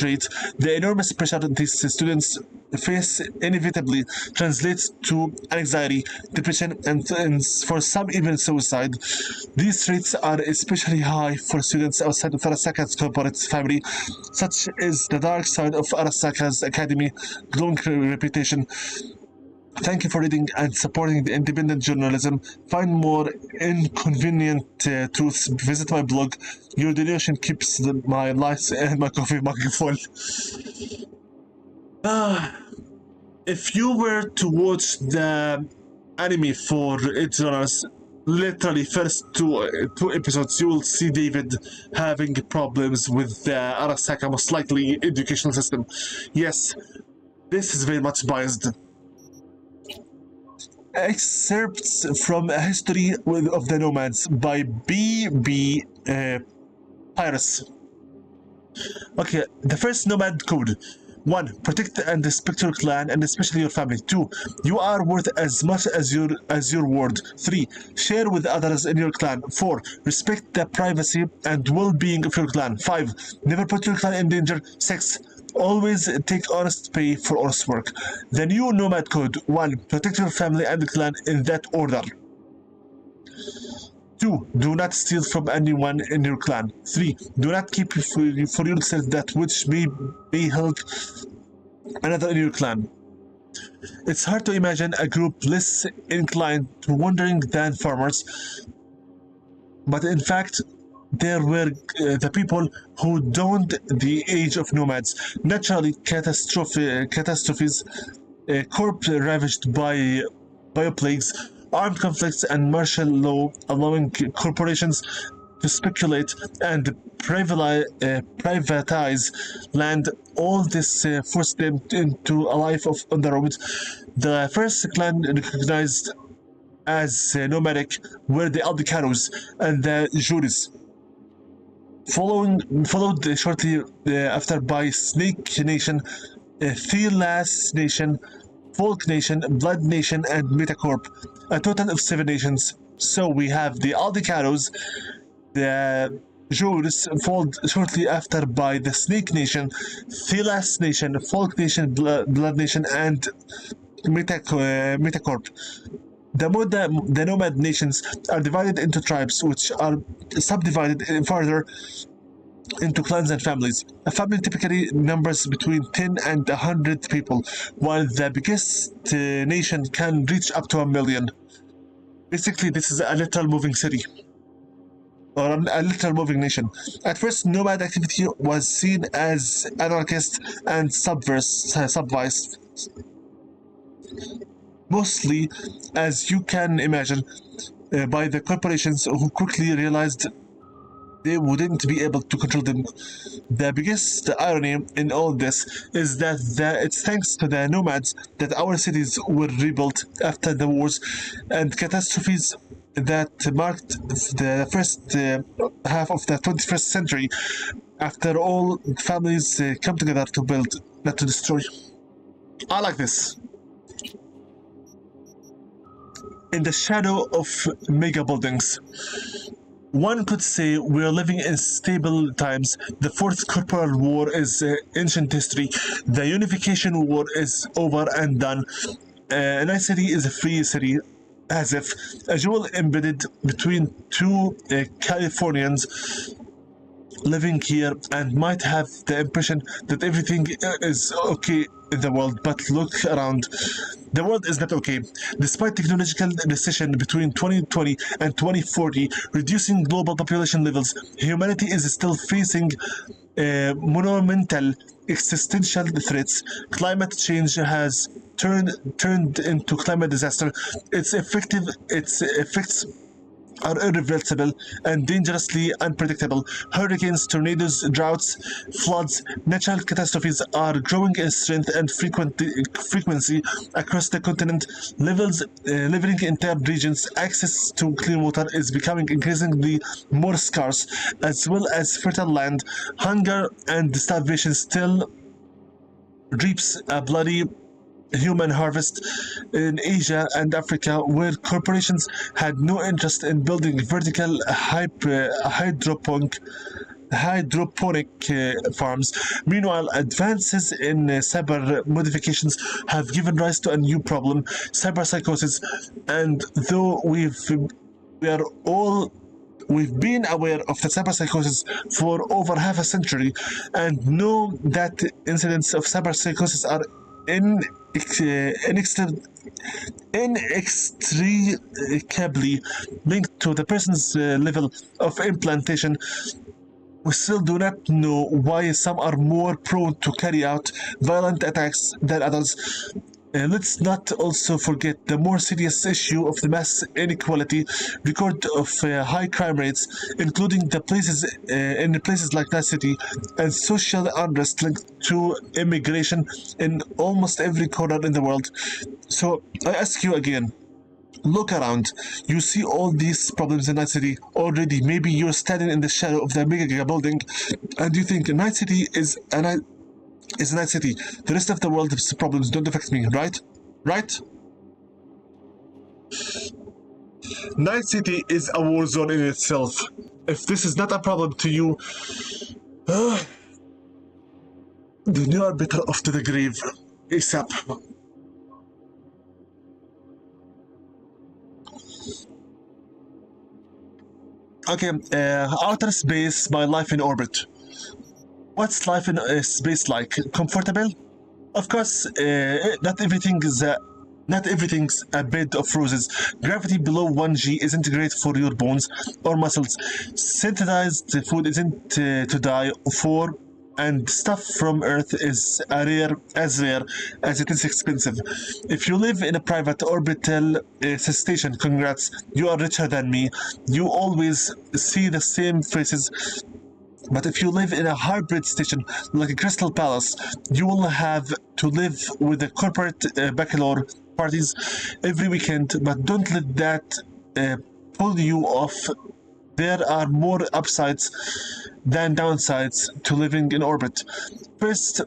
rate. The enormous pressure these students face inevitably translates to anxiety, depression, and for some even suicide. These rates are especially high for students outside of Arasaka's corporate family. Such is the dark side of Arasaka's Academy glowing reputation. Thank you for reading and supporting the independent journalism. Find more inconvenient truths. Visit my blog. Your donation keeps my lights and my coffee mug full. If you were to watch the anime for its runners, literally first two episodes, you will see David having problems with the Arasaka most likely educational system. Yes, this is very much biased. Excerpts from A History of the Nomads by B.B. Pyrus. Okay, the first nomad code. 1. Protect and respect your clan and especially your family. 2. You are worth as much as your word. 3. Share with others in your clan. 4. Respect the privacy and well-being of your clan. 5. Never put your clan in danger. 6. Always take honest pay for honest work. The new nomad code. 1. Protect your family and the clan in that order. 2. Do not steal from anyone in your clan. 3. Do not keep for yourself that which may help another in your clan. It's hard to imagine a group less inclined to wandering than farmers, but in fact, there were the people who dawned the age of nomads. Naturally, catastrophes, corp ravaged by bioplagues, armed conflicts, and martial law allowing corporations to speculate and privatize land. All this forced them into a life on the road. The first clan recognized as nomadic were the Aldecaros and the Juris, followed shortly after by Snake Nation, Thelas Nation, Folk Nation, Blood Nation, and Metacorp. A total of 7 nations. So we have the Aldecaros, the Juris, followed shortly after by the Snake Nation, Thelas Nation, Folk Nation, Blood Nation, and Metacorp. The nomad nations are divided into tribes, which are subdivided further into clans and families. A family typically numbers between 10 and 100 people, while the biggest nation can reach up to 1 million. Basically, this is a little moving city, or a little moving nation. At first, nomad activity was seen as anarchist and subversive, mostly, as you can imagine, by the corporations who quickly realized they wouldn't be able to control them. The biggest irony in all this is that it's thanks to the nomads that our cities were rebuilt after the wars and catastrophes that marked the first half of the 21st century. After all, families come together to build, not to destroy. I like this. In the shadow of mega buildings, one could say we're living in stable times. The Fourth Corporal War is ancient history. The Unification War is over and done. Night City is a free city, as if a jewel embedded between two Californians living here and might have the impression that everything is okay in the world, but look around. The world is not okay. Despite technological recession between 2020 and 2040, reducing global population levels, humanity is still facing monumental existential threats. Climate change has turned into climate disaster. Its effects are irreversible and dangerously unpredictable. Hurricanes, tornadoes, droughts, floods, natural catastrophes are growing in strength and frequency across the continent. Leveling entire regions. Access to clean water is becoming increasingly more scarce, as well as fertile land. Hunger and starvation still reaps a bloody human harvest in Asia and Africa, where corporations had no interest in building vertical hydroponic farms. Meanwhile, advances in cyber modifications have given rise to a new problem, cyberpsychosis. And though we've been aware of the cyberpsychosis for over half a century and know that incidents of cyberpsychosis are inextricably linked to the person's level of implantation, we still do not know why some are more prone to carry out violent attacks than others. Let's not also forget the more serious issue of the mass inequality, record of high crime rates, including in places like that city, and social unrest linked to immigration in almost every corner in the world. So I ask you again, look around. You see all these problems in Night City already. Maybe you're standing in the shadow of the mega building and you think Night City is a Night City. The rest of the world's problems don't affect me, right? Right? Night City is a war zone in itself. If this is not a problem to you, then you are better off to the grave ASAP. Okay, outer space, my life in orbit. What's life in space like? Comfortable? Of course, not everything's a bed of roses. Gravity below 1G isn't great for your bones or muscles. Synthesized food isn't to die for, and stuff from Earth is rare as it is expensive. If you live in a private orbital station, congrats, you are richer than me. You always see the same faces. But if you live in a hybrid station like a Crystal Palace, you will have to live with the corporate bachelor parties every weekend. But don't let that pull you off. There are more upsides than downsides to living in orbit. First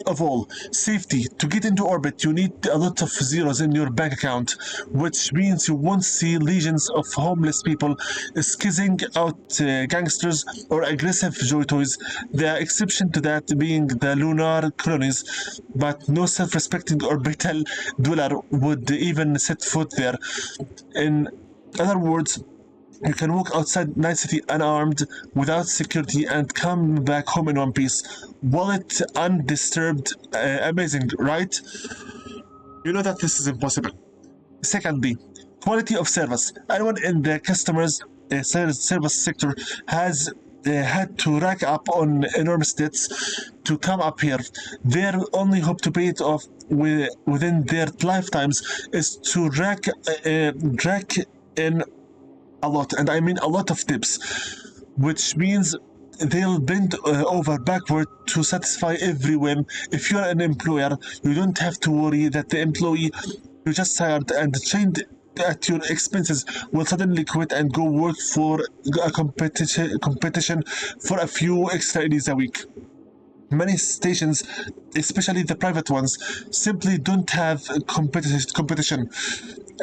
of all, safety. To get into orbit, you need a lot of zeros in your bank account, which means you won't see legions of homeless people skizzing out gangsters or aggressive joy toys. The exception to that being the lunar colonies, but no self-respecting orbital dweller would even set foot there. In other words, you can walk outside Night City unarmed, without security, and come back home in one piece. Wallet undisturbed. Amazing, right? You know that this is impossible. Secondly, quality of service. Anyone in the customer's service sector has had to rack up on enormous debts to come up here. Their only hope to pay it off within their lifetimes is to rack in a lot, and I mean a lot of tips. which means they'll bend over backward to satisfy every whim. If you're an employer, you don't have to worry that the employee you just hired and trained at your expenses will suddenly quit and go work for a competition for a few extra days a week. Many stations, especially the private ones, simply don't have competition.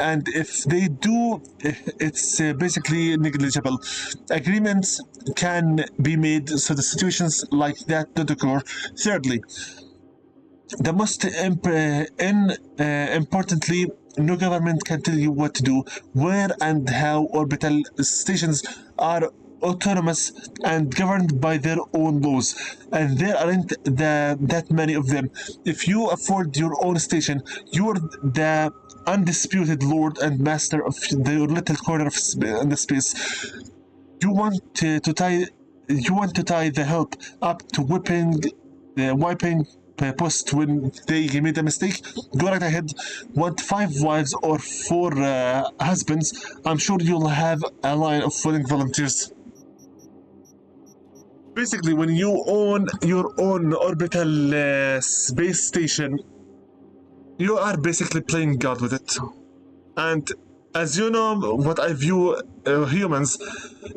And if they do, it's basically negligible. Agreements can be made so the situations like that don't occur. Thirdly, the most importantly, no government can tell you what to do, where and how. Orbital stations are autonomous and governed by their own laws, and there aren't that many of them. If you afford your own station, you're the undisputed lord and master of your little corner of in the space. You want to tie the help up to wiping post when they made a mistake? Go right ahead. Want 5 wives or 4 husbands? I'm sure you'll have a line of willing volunteers. Basically, when you own your own orbital space station, you are basically playing God with it. And as you know, what I view humans,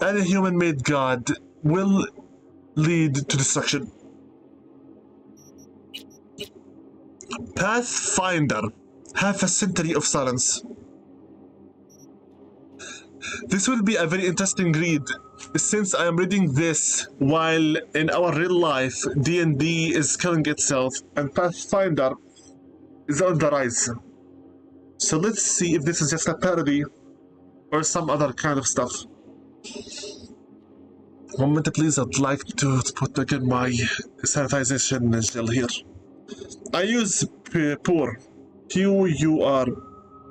any human-made God will lead to destruction. Pathfinder, half a century of silence. This will be a very interesting read, since I am reading this while in our real life D&D is killing itself and Pathfinder is on the rise. So let's see if this is just a parody or some other kind of stuff. 1 minute please, I'd like to put again my sanitization gel here. I use Pure, P-U-R,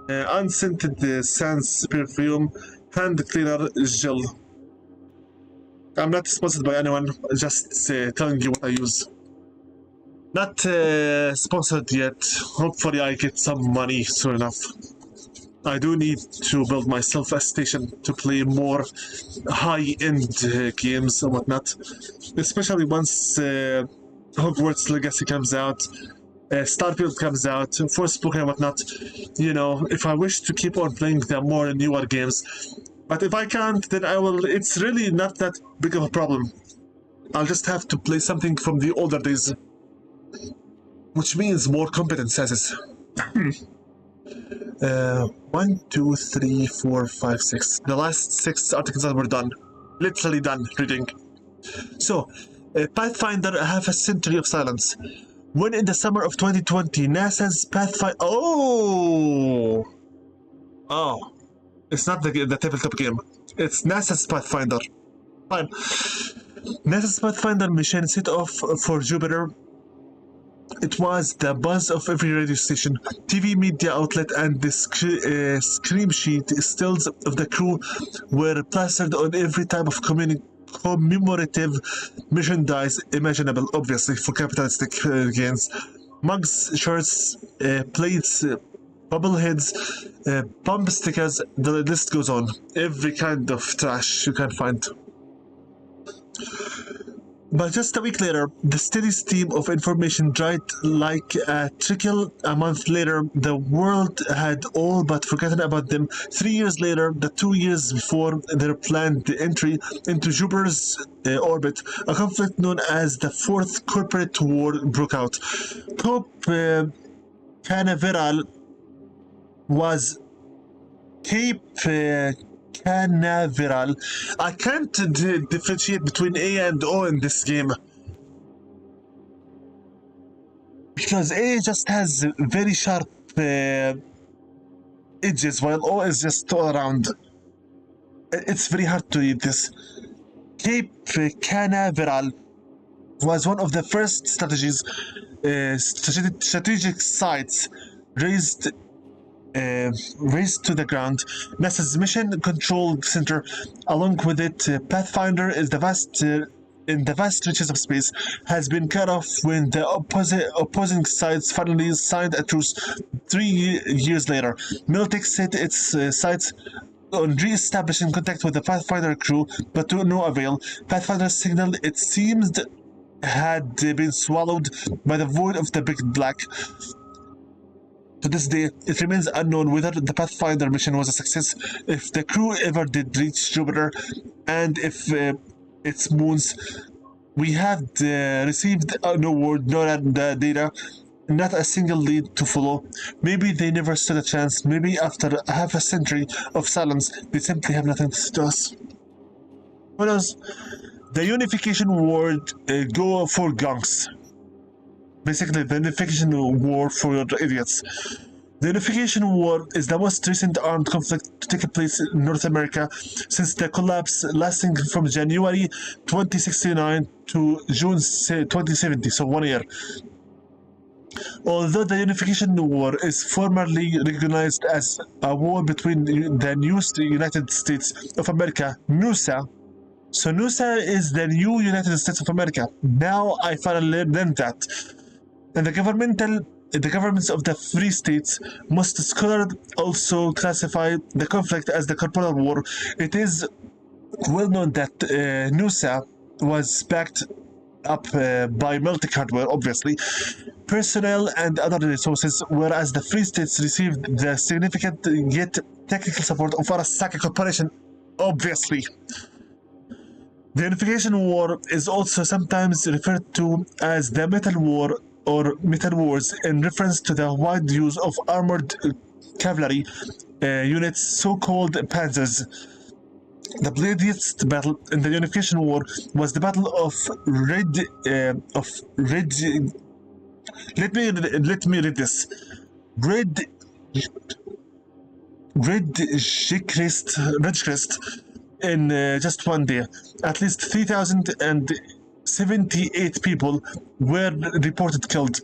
unscented sans perfume hand cleaner gel. I'm not sponsored by anyone, just telling you what I use. Not sponsored yet. Hopefully I get some money soon enough. I do need to build myself a station to play more high-end games and whatnot. Especially once Hogwarts Legacy comes out, Starfield comes out, Forspoken and whatnot. You know, if I wish to keep on playing the more newer games. But if I can't, then I will. It's really not that big of a problem. I'll just have to play something from the older days. Which means more competent sasses. 1, 2, 3, 4, 5, 6. The last 6 articles that were done. Literally done reading. So, Pathfinder, half a century of silence. When in the summer of 2020, NASA's Pathfinder... Oh! It's not the tabletop game. It's NASA's Pathfinder. Fine. NASA's Pathfinder mission set off for Jupiter. It was the buzz of every radio station, TV media outlet, and the scream sheet stills of the crew were plastered on every type of commemorative merchandise imaginable, obviously, for capitalistic gains. Mugs, shirts, plates, bubbleheads, bump stickers, the list goes on. Every kind of trash you can find. But just a week later, the steady stream of information dried like a trickle. A month later, the world had all but forgotten about them. 3 years later, the 2 years before their planned entry into Jupiter's orbit, a conflict known as the Fourth Corporate War broke out. Pope Canaveral was Cape Canaveral. I can't differentiate between A and O in this game. Because A just has very sharp edges, while O is just all around. It's very hard to read this. Cape Canaveral was one of the first strategic sites raised to the ground. NASA's Mission Control Center, along with it, Pathfinder is in the vast reaches of space, has been cut off when the opposing sides finally signed a truce 3 years later. Militech set its sights on re-establishing contact with the Pathfinder crew, but to no avail. Pathfinder's signal, it seems, had been swallowed by the void of the Big Black. To this day, it remains unknown whether the Pathfinder mission was a success, if the crew ever did reach Jupiter, and if its moons. We had received no word, nor the data, not a single lead to follow. Maybe they never stood a chance. Maybe after half a century of silence, they simply have nothing to do us. Who knows? The unification war go for gunks. Basically, the unification war for idiots. The Unification War is the most recent armed conflict to take place in North America since the collapse, lasting from January 2069 to June 2070, so 1 year. Although the Unification War is formally recognized as a war between the new United States of America, NUSA. So NUSA is the new United States of America. Now I finally learned that. And the governments of the free states, most scholars also classify the conflict as the corporal war. It is well known that NUSA was backed up by military hardware, obviously, personnel and other resources, whereas the free states received the significant yet technical support of Arasaka Corporation, obviously. The Unification War is also sometimes referred to as the Metal War or Metal Wars in reference to the wide use of armored cavalry units, so-called panzers. The bloodiest battle in the Unification War was the Battle of Red. Let me read this. Ridgecrest in just one day. At least 3,078 people were reported killed.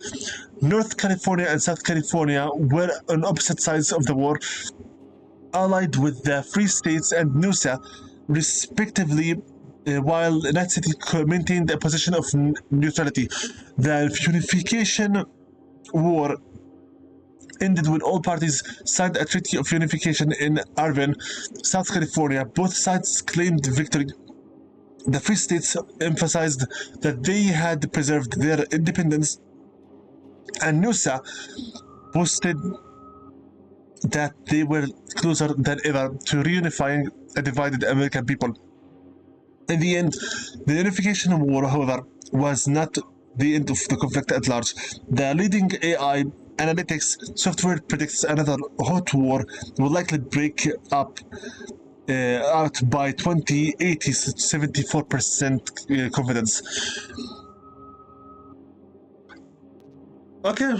North California and South California were on opposite sides of the war, allied with the Free States and NUSA, respectively, while Night City maintained a position of neutrality. The Unification War ended when all parties signed a Treaty of Unification in Irvine, South California. Both sides claimed victory. The Free States emphasized that they had preserved their independence, and NUSA boasted that they were closer than ever to reunifying a divided American people. In the end, the Unification War, however, was not the end of the conflict at large. The leading AI analytics software predicts another hot war will likely break out by 2080, 74% confidence. Okay,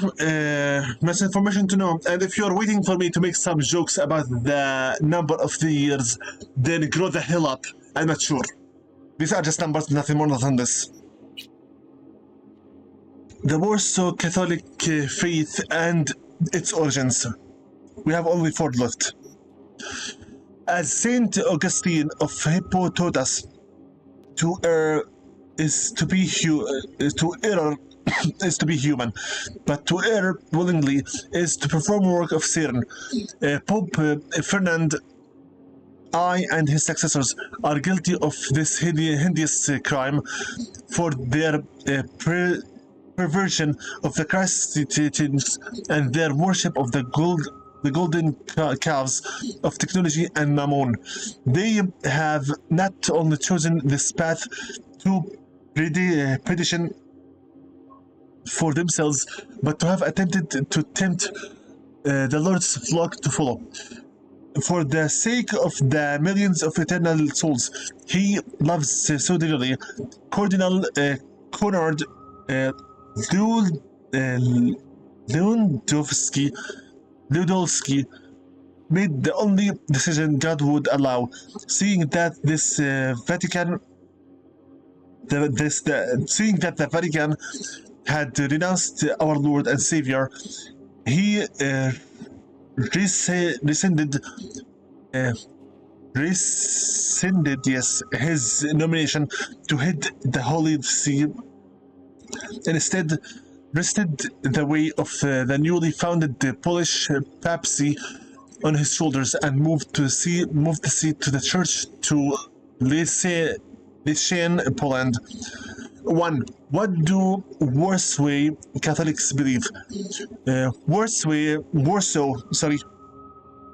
much information to know. And if you're waiting for me to make some jokes about the number of the years, then grow the hell up. I'm not sure. These are just numbers, nothing more than this. The Warsaw Catholic faith and its origins. We have only 4 left. As Saint Augustine of Hippo taught us, to err is to be is to be human, but to err willingly is to perform work of Satan. Pope Ferdinand I and his successors are guilty of this hideous crime, for their perversion of the Christ teachings and their worship of the golden calves of technology and mammon. They have not only chosen this path to perdition for themselves, but to have attempted to tempt the Lord's flock to follow. For the sake of the millions of eternal souls he loves so dearly, Cardinal Konrad Ludolski made the only decision God would allow, seeing that the Vatican had renounced our Lord and Savior. He rescinded his nomination to head the Holy See, and instead rested the way of the newly founded Polish papacy on his shoulders and moved the seat to the church to Lysian, Poland. 1. What do Warsaw Catholics believe?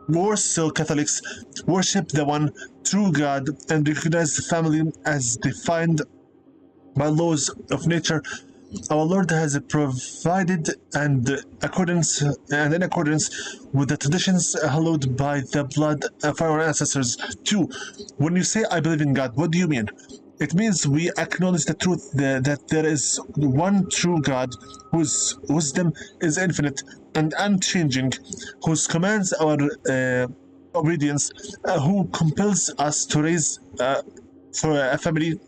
Warsaw Catholics worship the one true God and recognize the family as defined by laws of nature our Lord has provided and in accordance with the traditions hallowed by the blood of our ancestors. 2. When you say I believe in God, what do you mean? It means we acknowledge the truth that there is one true God whose wisdom is infinite and unchanging, whose commands our obedience, who compels us to raise for a family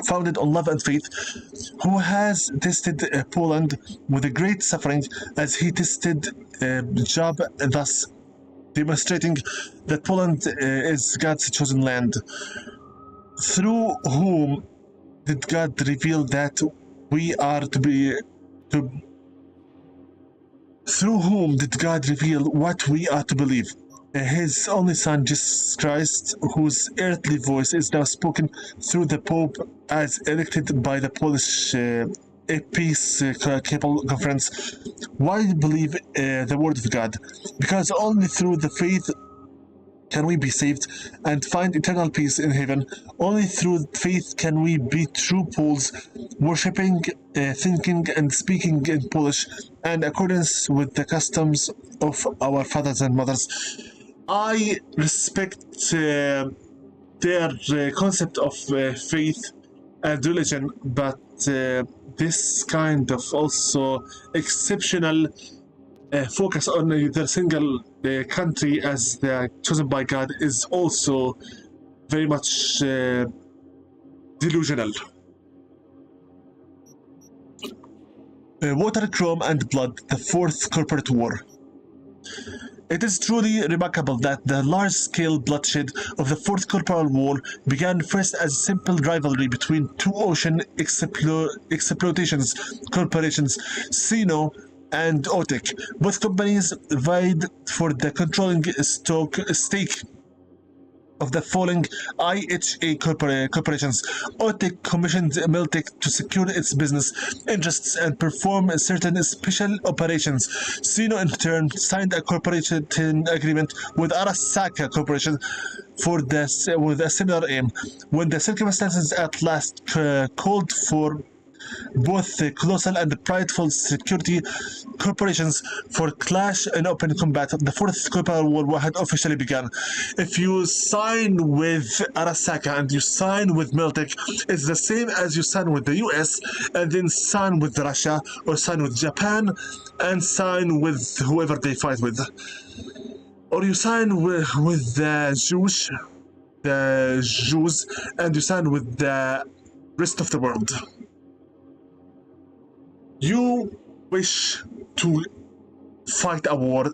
founded on love and faith, who has tested Poland with a great suffering as he tested Job, thus demonstrating that Poland is God's chosen land. Through whom did God reveal that we are through whom did God reveal what we are to believe? His only Son, Jesus Christ, whose earthly voice is now spoken through the Pope as elected by the Polish Episcopal Conference. Why believe the Word of God? Because only through the faith can we be saved and find eternal peace in heaven. Only through faith can we be true Poles, worshipping, thinking, and speaking in Polish and accordance with the customs of our fathers and mothers. I respect their concept of faith and religion, but this kind of also exceptional focus on the single country as chosen by God is also very much delusional. Water, Chrome, and Blood, the Fourth Corporate War. It is truly remarkable that the large-scale bloodshed of the Fourth Corporate War began first as a simple rivalry between two ocean exploitations corporations, Sino and Otek. Both companies vied for the controlling stake of the falling IHA corporations. Otek commissioned Miltek to secure its business interests and perform certain special operations. Sino in turn signed a cooperation agreement with Arasaka Corporation with a similar aim. When the circumstances at last called for both the colossal and prideful security corporations for clash and open combat, the Fourth Corporate War had officially begun. If you sign with Arasaka and you sign with Miltek, it's the same as you sign with the US and then sign with Russia or sign with Japan and sign with whoever they fight with. Or you sign with the Jews, and you sign with the rest of the world. You wish to fight a war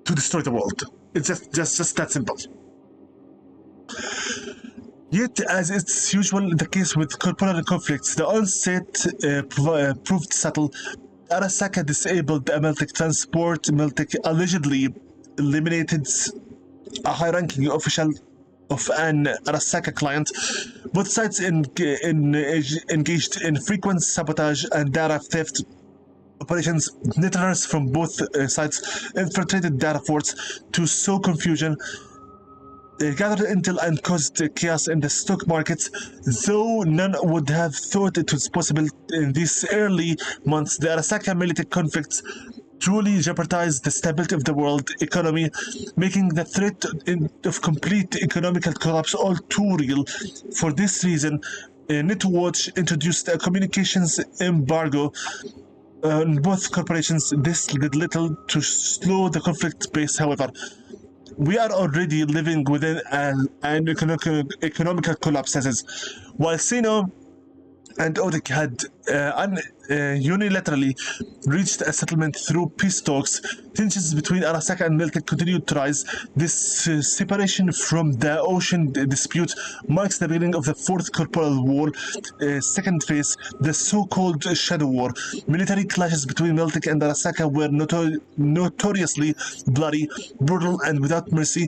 to destroy the world. It's just that simple. Yet, as it's usual the case with corporal conflicts, the onset proved subtle. Arasaka disabled the Miltek transport. Miltek allegedly eliminated a high-ranking official of an Arasaka client. Both sides engaged in frequent sabotage and data theft operations. Nettlers from both sides infiltrated data forts to sow confusion, gathered intel, and caused chaos in the stock markets. Though none would have thought it was possible in these early months, the Arasaka military conflicts truly jeopardized the stability of the world economy, making the threat of complete economical collapse all too real. For this reason, Netwatch introduced a communications embargo on both corporations. This did little to slow the conflict pace, however. We are already living within an economical collapse, while Sino and Otek had unilaterally reached a settlement through peace talks. Tensions between Arasaka and Miltic continued to rise. This separation from the ocean dispute marks the beginning of the Fourth Corporal War, second phase, the so-called Shadow War. Military clashes between Miltic and Arasaka were notoriously bloody, brutal, and without mercy.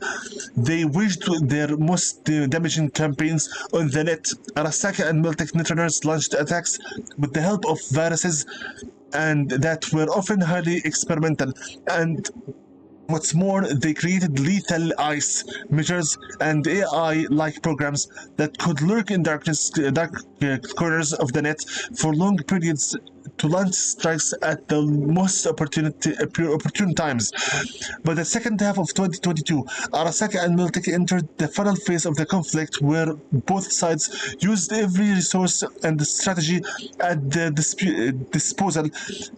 They waged their most damaging campaigns on the net. Arasaka and Miltic netrunners launched attacks with the help of viruses, and that were often highly experimental. And what's more, they created lethal ice measures and AI-like programs that could lurk in dark corners of the net for long periods to launch strikes at the most opportune times. By the second half of 2022, Arasaka and Miltic entered the final phase of the conflict, where both sides used every resource and strategy at their disposal.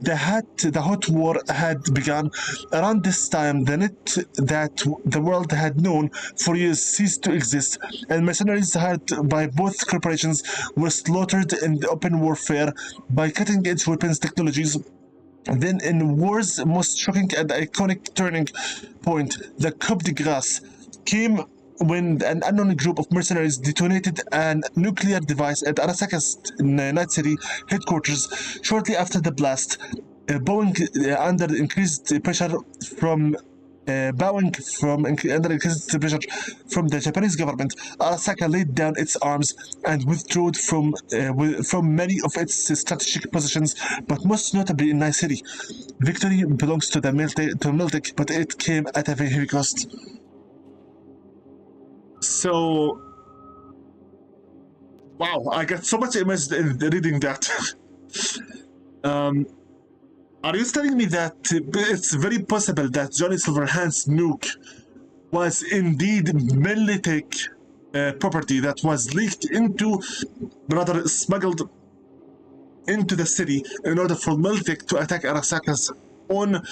The hot war had begun. Around this time, the net that the world had known for years ceased to exist, and mercenaries hired by both corporations were slaughtered in open warfare by cutting-edge weapons technologies. Then, in war's most shocking and iconic turning point, the coup de grace came when an unknown group of mercenaries detonated a nuclear device at Arasaka's Night City headquarters. Shortly after the blast, bowing under increased pressure from the Japanese government, Arasaka laid down its arms and withdrew from many of its strategic positions, but most notably in Night City. Victory belongs to Miltic, but it came at a very heavy cost. So, wow, I got so much immersed in reading that. Are you telling me that it's very possible that Johnny Silverhand's nuke was indeed Miltic property that was leaked into, rather smuggled into the city in order for Miltic to attack Arasaka's own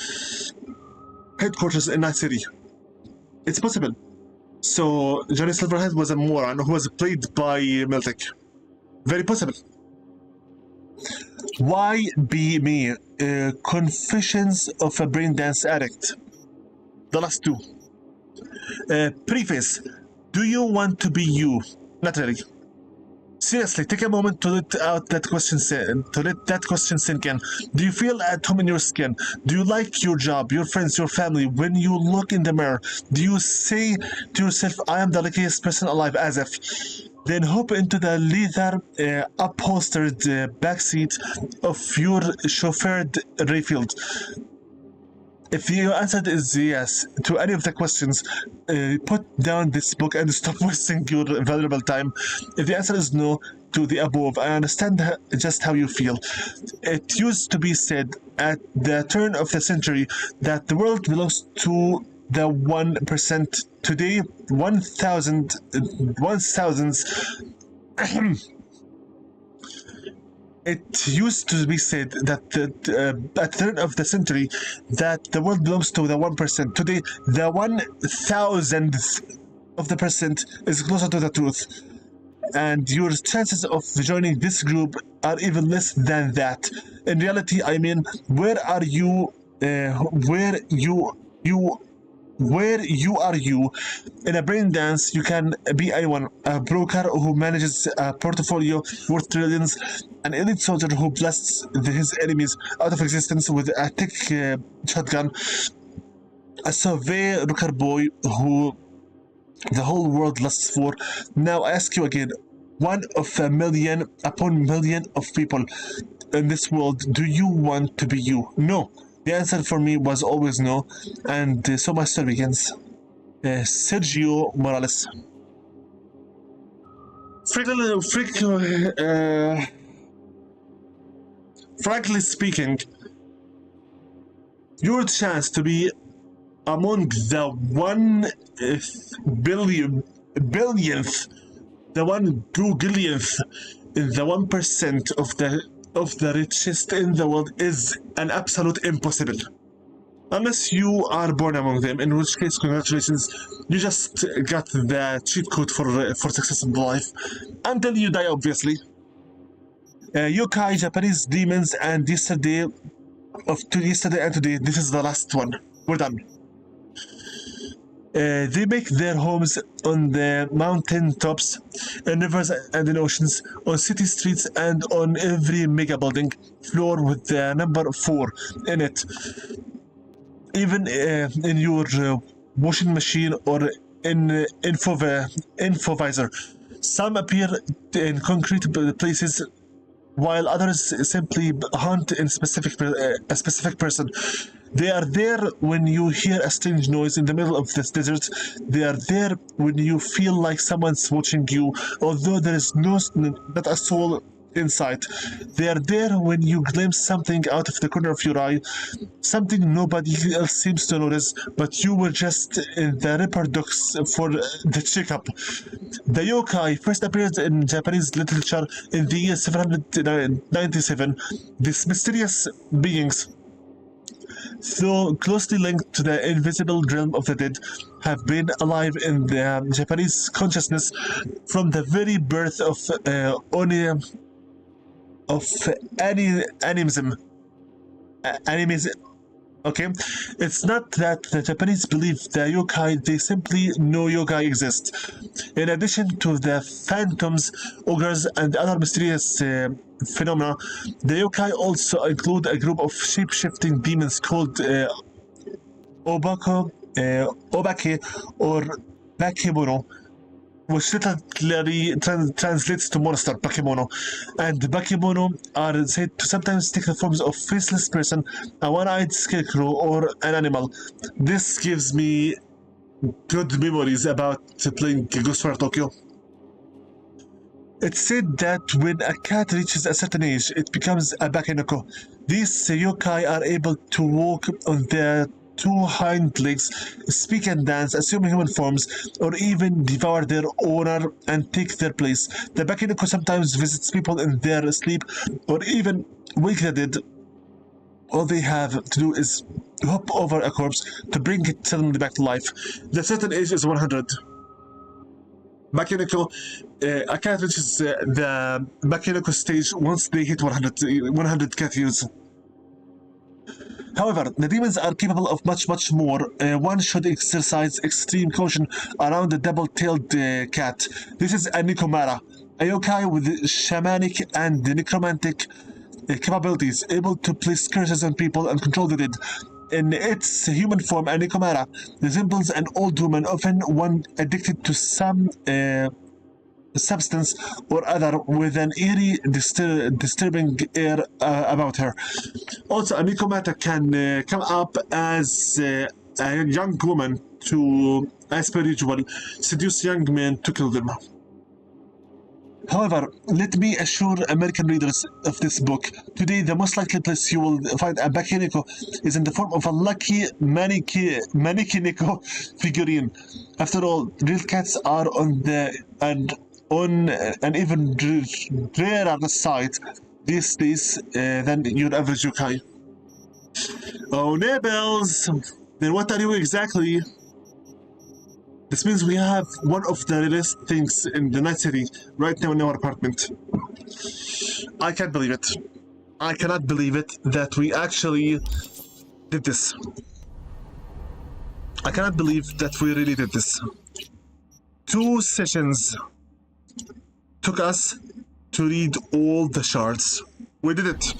headquarters in Night City? It's possible. So Johnny Silverhand was a moron who was played by Miltic. Very possible. Why be me? Confessions of a Braindance Addict. The last two. Preface. Do you want to be you? Not really. Seriously, take a moment to let that question sink in. Do you feel at home in your skin? Do you like your job, your friends, your family? When you look in the mirror, do you say to yourself, I am the luckiest person alive, as if? Then hop into the leather upholstered backseat of your chauffeured Rayfield. If your answer is yes to any of the questions, put down this book and stop wasting your valuable time. If the answer is no to the above, I understand just how you feel. It used to be said at the turn of the century that the world belongs to the 1%. Today, 1,000s it used to be said that at the turn of the century that the world belongs to the 1%. Today, the 1,000th of the percent is closer to the truth, and your chances of joining this group are even less than that. In reality, I mean, where are you? Where you are you? In a brain dance, you can be anyone. A broker who manages a portfolio worth trillions, an elite soldier who blasts his enemies out of existence with a thick shotgun, a surveyor boy who the whole world lusts for. Now I ask you again, one of a million upon million of people in this world, do you want to be you? No. The answer for me was always no, and so my story begins. Sergio Morales. Frankly speaking, your chance to be among the 1 billionth, the 1 googillionth, the 1% of the richest in the world is an absolute impossible. Unless you are born among them, in which case, congratulations, you just got the cheat code for success in life. Until you die, obviously. yokai, Japanese demons, and yesterday and today. This is the last one. We're done. They make their homes on the mountain tops, in rivers and in oceans, on city streets, and on every mega building floor with the number 4 in it. Even in your washing machine or in infovisor. Some appear in concrete places, while others simply hunt in a specific person. They are there when you hear a strange noise in the middle of this desert. They are there when you feel like someone's watching you, although there is not a soul in sight. They are there when you glimpse something out of the corner of your eye, something nobody else seems to notice, but you were just in the reproducts for the checkup. The yokai first appeared in Japanese literature in the year 797. These mysterious beings, though closely linked to the invisible realm of the dead, have been alive in the Japanese consciousness from the very birth of animism. Okay, it's not that the Japanese believe the yokai; they simply know yokai exist. In addition to the phantoms, ogres, and other mysterious phenomena, the yokai also include a group of shape-shifting demons called obake or bakemono, which literally translates to monster, bakemono. And bakemono are said to sometimes take the forms of faceless person, a one-eyed scarecrow, or an animal. This gives me good memories about playing Ghostwire Tokyo. It's said that when a cat reaches a certain age, it becomes a bakenoko. These yokai are able to walk on their 2 hind legs, speak and dance, assume human forms, or even devour their owner and take their place. The bakenoko sometimes visits people in their sleep, or even wake the dead. All they have to do is hop over a corpse to bring it suddenly back to life. The certain age is 100. Bakenoko, a cat reaches the bakenoko stage once they hit 100 cat years. However, the demons are capable of much more. One should exercise extreme caution around the double-tailed cat. This is a Nikomara, a yokai with shamanic and necromantic capabilities, able to place curses on people and control the dead. In its human form, a Nikomara resembles an old woman, often one addicted to some substance or other, with an eerie, disturbing air about her. Also, a Nikomata can come up as a young woman to, as per usual, seduce young men to kill them. However, let me assure American readers of this book, today the most likely place you will find a bakeneko is in the form of a lucky mannequineko figurine. After all, real cats are on an even rarer side these days than your average yokai. Oh, nibbles! Then what are you exactly? This means we have one of the rarest things in the night city right now in our apartment. I can't believe it. I cannot believe it that we actually did this. I cannot believe that we really did this. 2 sessions took us to read all the shards. We did it.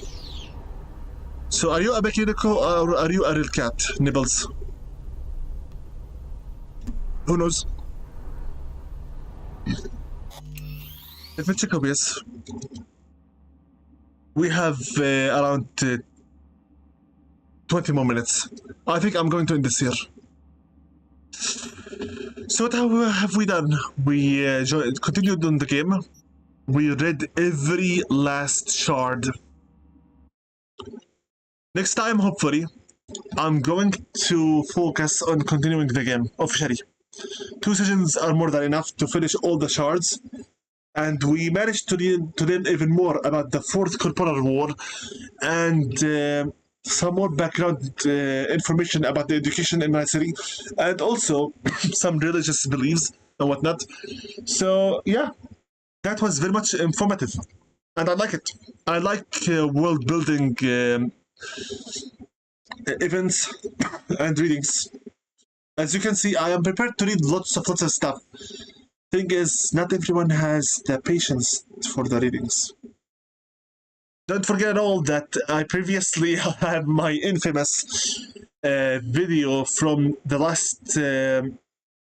So are you a Bakiniko or are you a real cat, Nibbles? Who knows? Let me check OBS. We have around 20 more minutes. I think I'm going to end this here. So what have we done? We continued on the game. We read every last shard. Next time, hopefully, I'm going to focus on continuing the game officially. 2 sessions are more than enough to finish all the shards, and we managed to learn even more about the Fourth Corporal War and some more background information about the education in Night City, and also some religious beliefs and whatnot. So yeah, that was very much informative. and I like it. I like world building events and readings. As you can see, I am prepared to read lots of stuff. Thing is, not everyone has the patience for the readings. Don't forget at all that I previously had my infamous video from the last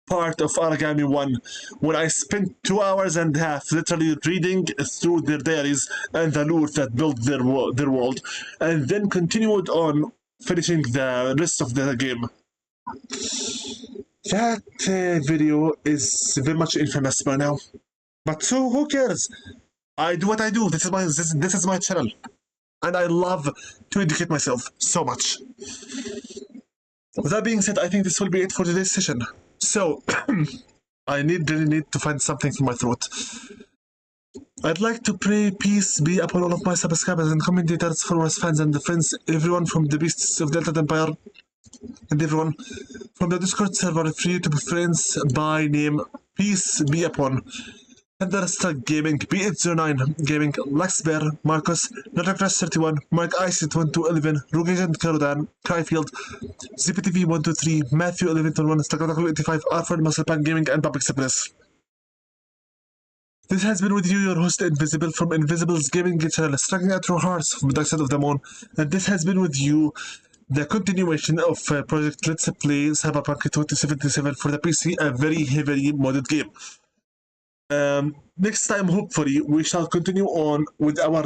part of Origami 1, when I spent 2 hours and a half literally reading through their diaries and the lore that built their world, and then continued on finishing the rest of the game. That video is very much infamous by now. But so who cares? I do what I do. This is my channel. And I love to educate myself so much. With that being said, I think this will be it for today's session. So, I really need to find something for my throat. I'd like to pray peace be upon all of my subscribers and commentators, followers, fans, and friends, everyone from the Beasts of Delta Empire, and everyone from the Discord server, free to be friends by name. Peace be upon Thunderstruck Gaming, B809 Gaming, Laxbear, Marcus, Notacrash31, Mark IC1211, Rogue Agent Carodan, Cryfield, ZPTV123, Matthew 1121, Stakataku85, Arford, Musclepan Gaming, and Public Express. This has been with you, your host Invisible from Invisible's Gaming channel, striking out your hearts from the dark side of the moon. And this has been with you, the continuation of Project Let's Play Cyberpunk 2077 for the PC, a very heavily modded game. Next time, hopefully, we shall continue on with our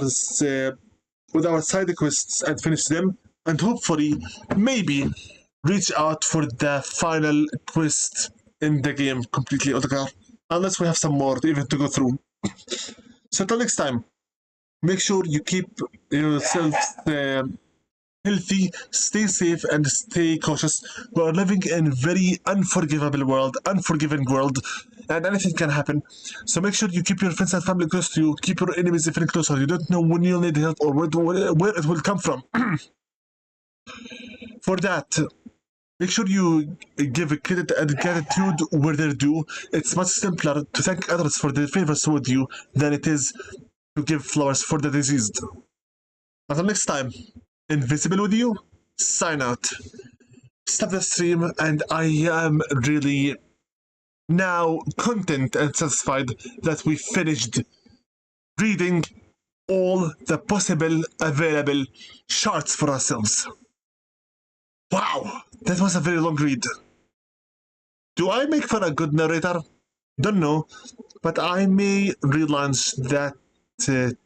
side quests and finish them, and hopefully, maybe, reach out for the final quest in the game completely, Otakar. Unless we have some more even to go through. So till next time, make sure you keep yourself healthy, stay safe, and stay cautious. We are living in a very unforgiving world, and anything can happen. So make sure you keep your friends and family close to you, keep your enemies even closer. You don't know when you'll need help or where it will come from. For that, make sure you give credit and gratitude where they're due. It's much simpler to thank others for their favors toward you than it is to give flowers for the diseased. Until next time, Invisible with you, sign out. Stop the stream, and I am really now content and satisfied that we finished reading all the possible available shards for ourselves. Wow, that was a very long read. Do I make for a good narrator? Don't know, but I may relaunch that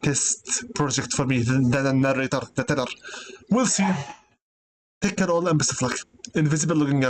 test project for me, the narrator, the tether. We'll see. Take care all and best of luck. Invisible looking out.